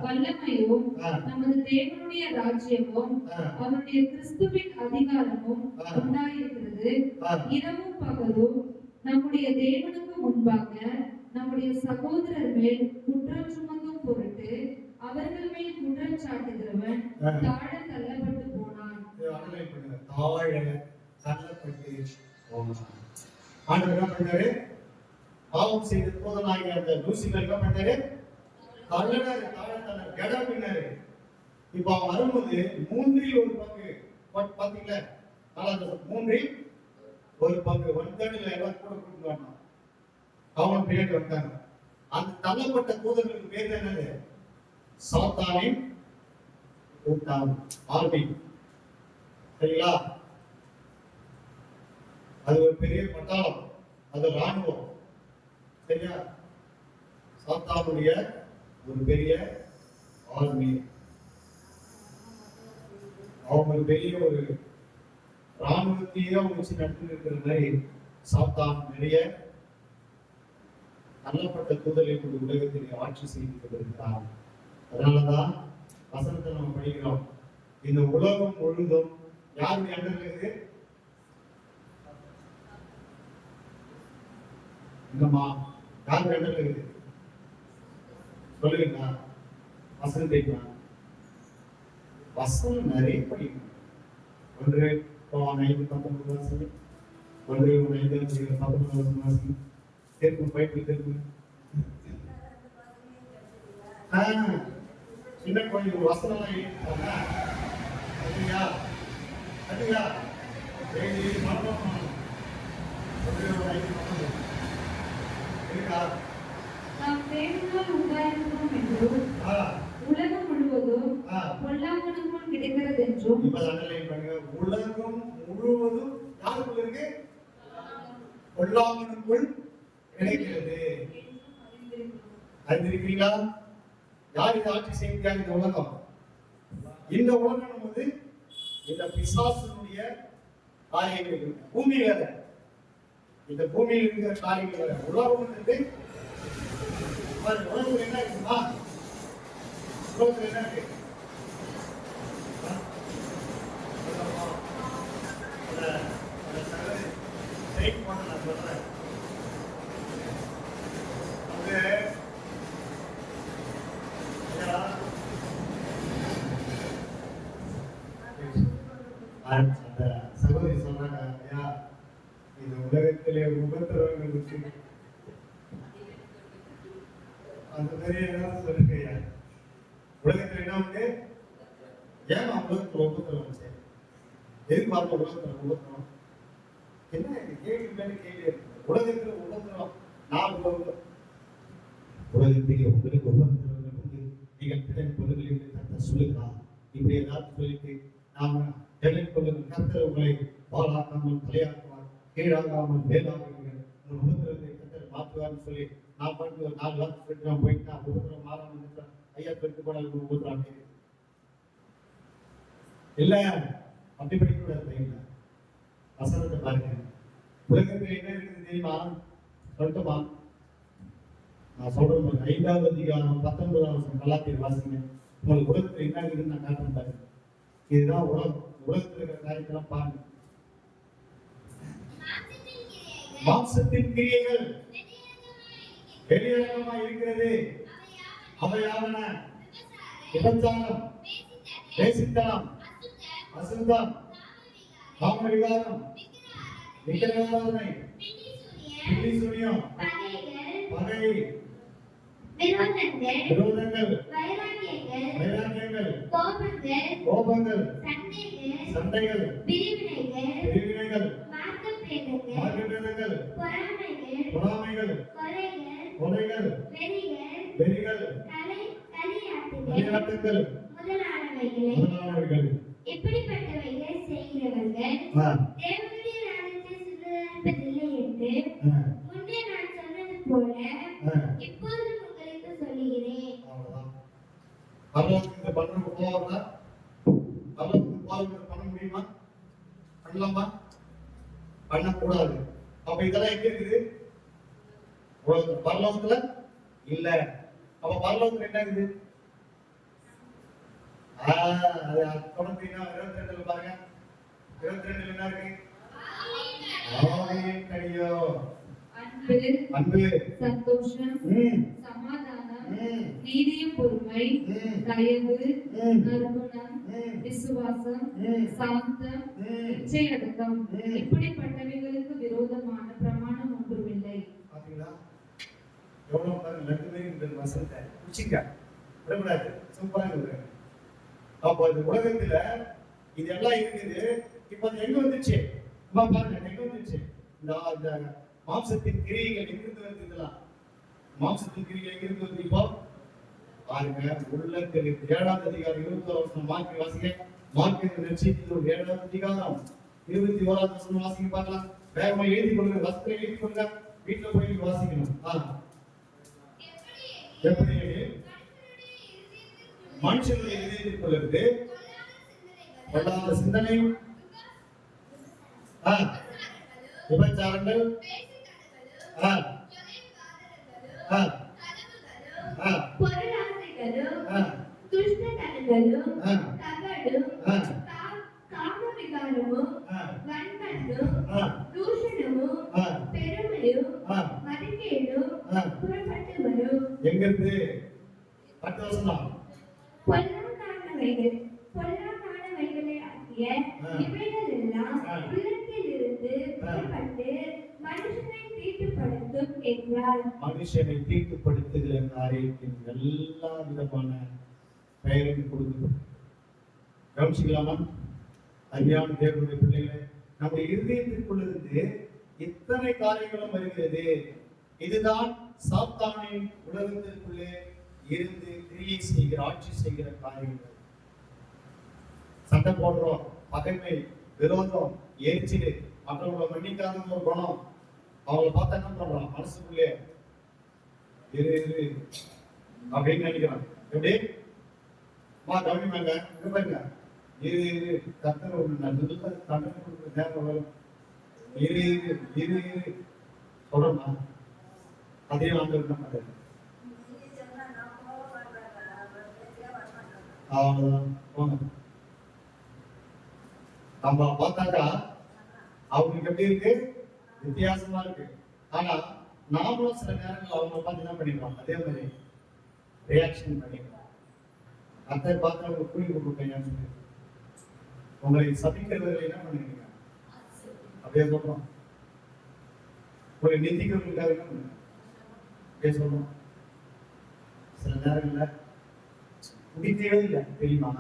வல்லமையும் நமது தேவனுடைய ராஜ்யமும் அவருடைய கிறிஸ்துவின் அதிகாரமும் உண்டாயிருக்கிறது. இரவும் பகலும் நம்முடைய தேவனுக்கு முன்பாக நம்முடைய சகோதரர் மேல் குற்றம் சுமத்தும் பொருட்டு அவர்கள் மேல் குற்றம் சாட்டுகிறவன் தாழ தள்ளப்பட்டு போனான். ஆண்டவர் என்ன பண்ணாரு? பாவம் செய்தது போதனாகிய அந்த லூசிபர் என்ன பண்ணாரு? தள்ளனாரு, தாழத்தாரு, கடம் பின்னாரு. இப்ப அவன் வரும்போது 3/4 பாத்தீங்களா? 3/4 1/3 எல்லாம் கூட கூட்டு வரணும். அவன் பின்னாடி வந்தாங்க. அந்த தள்ளப்பட்ட தூதர்களுக்கு பேர் என்னது? சாத்தானின் கூட்டம், ஆர்மி. சரிங்களா? அது ஒரு பெரிய பட்டாளம், அது ராணுவம். சரியா? சாத்தானுடைய ஒரு பெரிய ஆர்மி. அவங்க பெரிய ஒரு ராணுவத்தையே அவங்க வச்சு நடத்தி இருக்கிற மாதிரி சாத்தான் நிறைய நல்லப்பட்ட தூதரை கொண்டு உலகத்தில் ஆட்சி செய்து கொண்டிருக்கிறார். அதனாலதான் வசனத்தை நம்ம படிக்கிறோம். இந்த உலகம் முழுதும் யாருடைய அண்டர்ல இருக்குது? இல்லம்மா, யாருடைய அண்டர்ல இருக்குது? சொல்லுவீங்களா? வசனம் தெரியுமா? வசனம் நிறைய படிக்கணும். 1:5:19 வாசி, 1:5:19 வாசி. தெற்கு பைபிள் தெற்கு. சின்ன கோயில் வசனம் எழுதிட்டாங்க. அதுயா அதுயா நாம் தேவனால் உண்டாயிருக்கிறோம் என்றும் உலகம் முழுவதும் பொல்லாங்கனுக்குள் கிடைக்கிறது என்றும். உலகம் முழுவதும் யாருக்குள்ள இருக்கு? பொல்லாங்கனுக்குள் கிடைக்கிறது. அறிந்திருக்கிறீங்களா? யார் இதை ஆட்சி செய்கிறார்? இந்த உலகம். இந்த உலகம் வந்து இந்த பிசாசனுடைய காரியங்கள் பூமி வேற, இந்த பூமியில் இருக்கிற காரியங்கள் வேற. உலகம் வந்து உலகத்துல என்ன இருக்குமா? உலகத்துல என்ன இருக்கு? நான் சொல்றேன். அந்த சகோதரி சொல்றாங்க, ஐயா இந்த உலகத்திலே உபத்திரவங்கள் இருக்கு. அந்த மாதிரி ஏதாவது சொல்லுங்க ஐயா. உலகத்துல என்ன வந்து ஏமா உலகத்துல உபத்திரவம் வந்துச்சு? எதுக்கு பார்க்க உலகத்துல உபத்திரவம்? என்ன கேள்வி மேல கேள்வி இருக்கு. உலகத்துல உபத்திரவம் நான் உலகத்திலே உங்களுக்கு உபத்திரவங்கள் உண்டு, நீங்கள் பிறகு பொருள்களில் கர்த்தர் சொல்லுகிறார். இப்படி ஏதாவது சொல்லிட்டு நாம கொள்ளுங்கள். கர்த்தர் உங்களை பாழாக்காமல் தலையாக்குவார், கீழாகாமல் மேலாக்குவீர்கள். உங்கள் உபத்திரத்தை கர்த்தர் மாற்றுவார்னு சொல்லி நான் பாட்டு ஒரு 4 வாரத்துக்கு சொல்லிட்டு நான் போயிட்டு உபத்திரம் மாறாமல் இருக்கிறேன். ஐயா பெருக்கு போன உபத்திரம் இல்ல, அப்படி படிக்கூடாது. இல்லை வசனத்தை பாருங்க. உலகத்தில் என்ன இருக்குது தெரியுமா? சொல்லட்டுமா? நான் சொல்றேன். 5வது அதிகாரம் 19வது வசனம் கலாத்தியர் வாசிங்க. உங்களுக்கு உலகத்தில் என்ன இருக்குதுன்னு நான் காட்டுறேன் பாருங்க. இதுதான் உலகம். உலகத்தில் இருக்கிற காரியத்தெல்லாம் பாருங்க. மாம்சத்தின் கிரியைகள் வெளியரங்கமா இருக்கிறது. அவையாவன விபச்சாரம், வேசித்தனம், அசுத்தம், காமவிகாரம், விக்கிரகாராதனை, பில்லி சூனியம், பகை, விரோதங்கள், வைராக்கியங்கள், கோபங்கள், சண்டைகள், பிரிவினைகள், மார்க்கபேதங்கள், பொறாமைகள், கொலைகள், வெறிகள், களியாட்டங்கள் முதலானவைகள். இப்படிப்பட்டவைகளை செய்கிறவர்கள் தேவனுடைய ராஜ்யத்தை சுதந்தரிப்பதில்லை என்று முன்னே நான் சொன்னது போல இப்போது உங்களுக்கு சொல்லுகிறேன். பரலோகத்துக்கு பணம் போவாங்களா? பரலோகத்துக்கு போறவங்க பண்ண முடியுமா? பண்ணலாமா? பண்ணக்கூடாது. அப்ப இதெல்லாம் எங்க இருக்குது? பரலோகத்துல இல்ல. அப்ப பரலோகத்துல என்ன இருக்குது? தொடர்ந்து 22 பாருங்க. 22 என்ன இருக்கு? ஆவியின் கனியோ அன்பு, சந்தோஷம், சமாதானம், நீதியும் பொறுமை, தயவு, நற்குணம், விசுவாசம், சாந்தம், இச்சையடக்கம். இப்படிப்பட்டவைகளுக்கு விரோதமான பிரமாணம் ஒன்றுமில்லை. பாத்தீங்களா? எவ்வளவு பாருங்க. ரெண்டுமே இந்த வசனத்தை குச்சிங்க விடக்கூடாது. சூப்பரா இருக்கு. அப்போ இந்த உலகத்துல இதெல்லாம் இருக்குது. இப்ப அது எங்க வந்துச்சு? பாருங்க எங்க வந்துச்சு? இந்த மாம்சத்தின் கிரியைகள் எங்கிருந்து வந்து? இதெல்லாம் மாம்சத்தின் கிரியைகள் எங்கிருந்து வந்து? இப்போ பாருங்க உள்ளத்தில் 7வது அதிகாரம் 21 வசனம் மார்க் வாசிங்க. மார்க் நற்செய்தியில் 7வது அதிகாரம் 21வது வசனம் வாசிங்க பார்க்கலாம். வேகமா எழுதி கொள்ளுங்க. வசனத்தை எழுதி கொள்ளுங்க. வீட்டுல போய் வாசிக்கணும். எப்படி மனுஷனுடைய இதயத்திற்குள்ளிருந்து பொல்லாத சிந்தனை, விபச்சாரங்கள், பொருளாசைகளும் துஷ்டத்தனங்களும் கபடும் காமவிகாரமும் வன்மனும் தூஷணமும் பெருமையும் மதிக்கேடும் புறப்பட்டு வரும். எங்கிருந்து? பத்து வருஷம் பொல்லாதானவைகளை ஆகிய இவைகள் எல்லாம் உள்ளத்திலிருந்து புறப்பட்டு மனுஷனை தீட்டுப்படுத்தும் என்றார். மனுஷனை தீட்டுப்படுத்துகிற காரியத்தின் எல்லா விதமான பெயரையும் கொடுத்து கவனிச்சுக்கலாமா? அருமையான தேவனுடைய பிள்ளைகளை, நம்முடைய இருதயத்திற்குள்ளிருந்து இத்தனை காரியங்களும் வருகிறது. இதுதான் சாத்தானின் உலகத்திற்குள்ளே இருந்து கிரியை செய்கிற, ஆட்சி செய்கிற காரியங்கள். சண்டை போடுறோம், பகைமை, விரோதம், எரிச்சல், மற்றவங்களை மன்னிக்காத ஒரு குணம். அவங்களை பார்த்தா என்ன பண்றான்? மனசுக்குள்ளே இரு இரு அப்படின்னு நினைக்கிறான். எப்படி கவனிமாங்க, பாருங்க, இரு இரு கத்தர் ஒரு நல்ல தண்டனை கொடுக்குற நேரம் வரும். இரு இரு இரு இரு சொல்றோம்னா அதையும் ஆண்டவர் என்ன பண்றாரு? அவ்வளவுதான் போங்க. நம்ம பார்த்தாக்கா அவங்களுக்கு எப்படி இருக்கு? வித்தியாசமா இருக்கு. ஆனா நாமளும் சில நேரங்கள் அவங்க பார்த்து என்ன பண்ணிடுவோம்? அதே மாதிரி ரியாக்ஷன் பண்ணிடுவோம். அத்தை பார்த்து அவங்க கூலி கொடுப்பேன் சொல்லி உங்களை சபிக்கிறவர்கள் என்ன பண்ணுவீங்க? அப்படியே சொல்றோம். உங்களை நிந்திக்கிறவங்களுக்காக என்ன பண்ணுங்க? அப்படியே சொல்றோம். சில நேரங்கள்ல குடிக்கவே இல்லை தெரியுமா?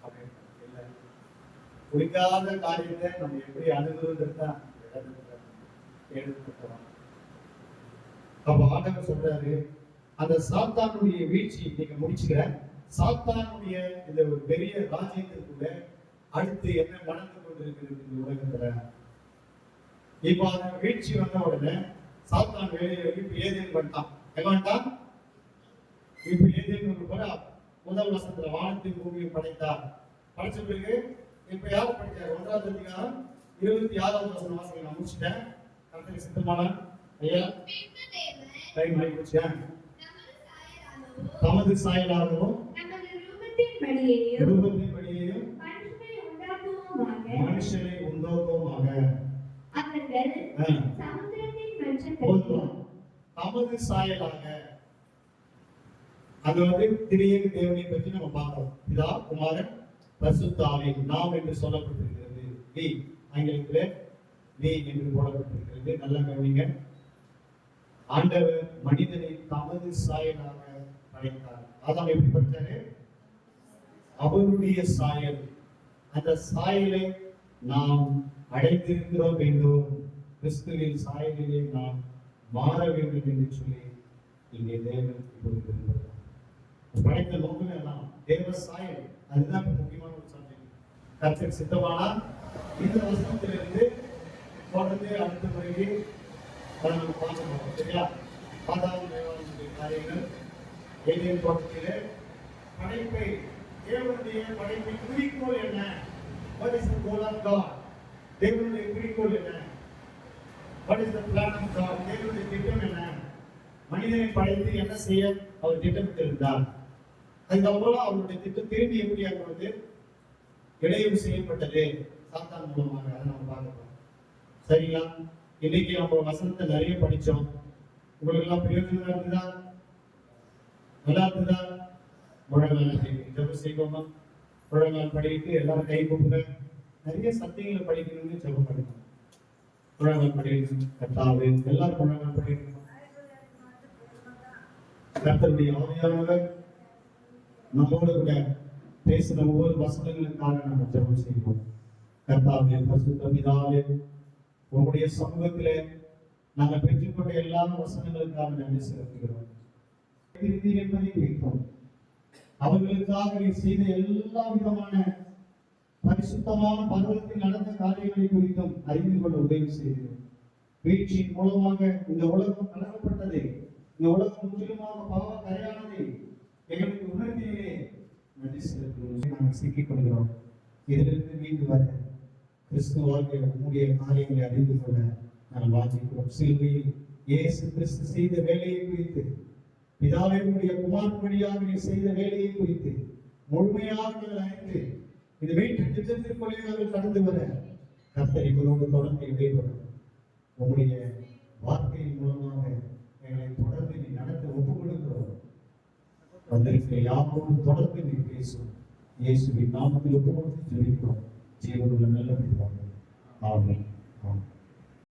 அப்படின்னு இல்லை. குடிக்காத காரியத்தை நம்ம எப்படி அணுகுவதற்கு எடுத்துக்கிறோம். அப்ப ஆண்டவர் சொல்றாரு, அந்த சாத்தானுடைய வீழ்ச்சி நீங்க முடிச்சுக்கிற சாத்தானுடைய இந்த ஒரு பெரிய ராஜ்யத்திற்குள்ள அடுத்து என்ன நடந்து கொண்டிருக்கிறது இந்த உலகத்துல. இப்ப அந்த வீழ்ச்சி வந்த உடனே சாத்தான் வேலையை இப்ப ஏதேன் பண்ணிட்டான். எங்க வந்துட்டான்? இப்ப ஏதேன் போல முதல் வசனத்துல வானத்தையும் பூமியும் படைத்தார். படைச்ச பிறகு இப்ப யாரும் படிச்சாரு? 1வது அதிகாரம் 26வது வசனம் வாசிக்க நான் முடிச்சிட்டேன். கர்த்தருக்கு சித்தமான ஐயா டைம் ஆயிடுச்சு. தமது சாயலாகவும் ரூபத்தின்படியேயும் மனுஷனை உண்டாக்குவோமாக. தமது சாயலாக அது திரியேக தேவனை பற்றி நம்ம பார்த்தோம். இதா குமாரன் பரிசுத்த ஆவி நாம் என்று சொல்லப்பட்டிருக்கிறது. வி ஆங்கிலத்திலே வி என்று போடப்பட்டிருக்கிறது. நல்ல கவனிங்க. ஆண்டவர் மனிதனை தமது சாயலாக படைத்தார். ஆதாம் எப்படி படைத்தாரு? அவருடைய சாயல். அந்த சாயலை நாம் அடைந்திருக்கிறோம் என்றும் கிறிஸ்துவின் சாயலிலே நாம் மாற வேண்டும் என்று சொல்லி இங்கே தேவன் இப்பொழுது படைத்த நோக்கம் எல்லாம் தேவ சாயல். அதுதான் முக்கியமான ஒரு சப்ஜெக்ட். கர்த்தருக்கு சித்தமானா இந்த வசனத்திலிருந்து தொடர்ந்து அடுத்த முறைக்கு நம்ம பார்க்கணும். சரியா? ஆதாம் ஏவாளுடைய காரியங்கள் ஏதேன் தோட்டத்திலே படைப்பை, தேவனுடைய படைப்பின் குறிக்கோள் என்ன? What is the goal of God? தேவனுடைய குறிக்கோள் என்ன? What is the plan of God? தேவனுடைய திட்டம் என்ன? மனிதனை படைத்து என்ன செய்ய அவர் திட்டமிட்டிருந்தார். அதுக்கப்புறம் அவருடைய திட்டம் திரும்பி எப்படி ஆகிறது? இடையூறு செய்யப்பட்டது சாத்தான் மூலமாக. அதை நம்ம பார்க்கிறோம். சரிங்களா? இன்னைக்கு நம்ம வசனத்தை நிறைய படிச்சோம். உங்களுக்கு எல்லாம் பிரயோஜனமா இருக்குதா? நல்லா இருக்குதா? முழங்கால் ஜெபம் செய்வோமா? முழங்கால் படிட்டு எல்லாரும் கை கூப்புங்க. நிறைய சத்தியங்களை படிக்கணும்னு ஜெபம் பண்ணுங்க. முழங்கால் படிக்கணும். கர்த்தாவே எல்லாரும் முழங்கால் படிக்கணும். கர்த்தருடைய ஆவியானவர் நம்மோடு கூட பேசின ஒவ்வொரு வசனங்களுக்காக நம்ம ஜெபம் செய்வோம். கர்த்தாவே பரிசுத்த பிதாவே, உங்களுடைய சமூகத்திலே நாங்கள் பெற்றுக்கொண்ட எல்லா வசனங்களுக்காக நன்றி செலுத்துகிறோம். என்பதை குறித்தோம். அவர்களுக்காக நீ செய்த எல்லா விதமான பரிசுத்தமான பருவத்தில் நடந்த காரியங்களை குறித்தும் அறிந்து கொள்ள உதவி செய்கிறோம். வீழ்ச்சியின் மூலமாக இந்த உலகம் கலக்கப்பட்டது, இந்த உலகம் முற்றிலுமாக பாவ கரையானது எங்களுக்கு உணர்த்தியே நன்றி செலுத்துகிறோம். நாங்கள் சிக்கிக் கொள்கிறோம். இதிலிருந்து மீண்டு வர கிறிஸ்துவ வாழ்க்கை உங்களுடைய காரியங்களை அறிந்து கொள்ள நான் வாஞ்சிக்கிறோம். சிலுவையில் இயேசு கிறிஸ்து செய்த வேலையை குறித்து, பிதாவே உடைய குமாரன் வழியாக நீ செய்த வேலையை குறித்து முழுமையாக நாங்கள் அறிந்து இந்த வீட்டின் திட்டத்திற்குள்ளே நாங்கள் கடந்து வர கர்த்தர் எங்களோடு தொடர்ந்து இடைபெறும். உங்களுடைய வார்த்தையின் மூலமாக எங்களை தொடர்ந்து நீ நடத்த ஒப்புக் கொடுக்கிறோம். வந்திருக்கிற யாரோடு தொடர்ந்து நீ பேசும். இயேசுவின் நாமத்தில் ஒப்புக் கொடுத்து ஜெபிக்கிறோம். ஜீவனுள்ள நல்ல பிதாவே. ஆமென். ஆமென்.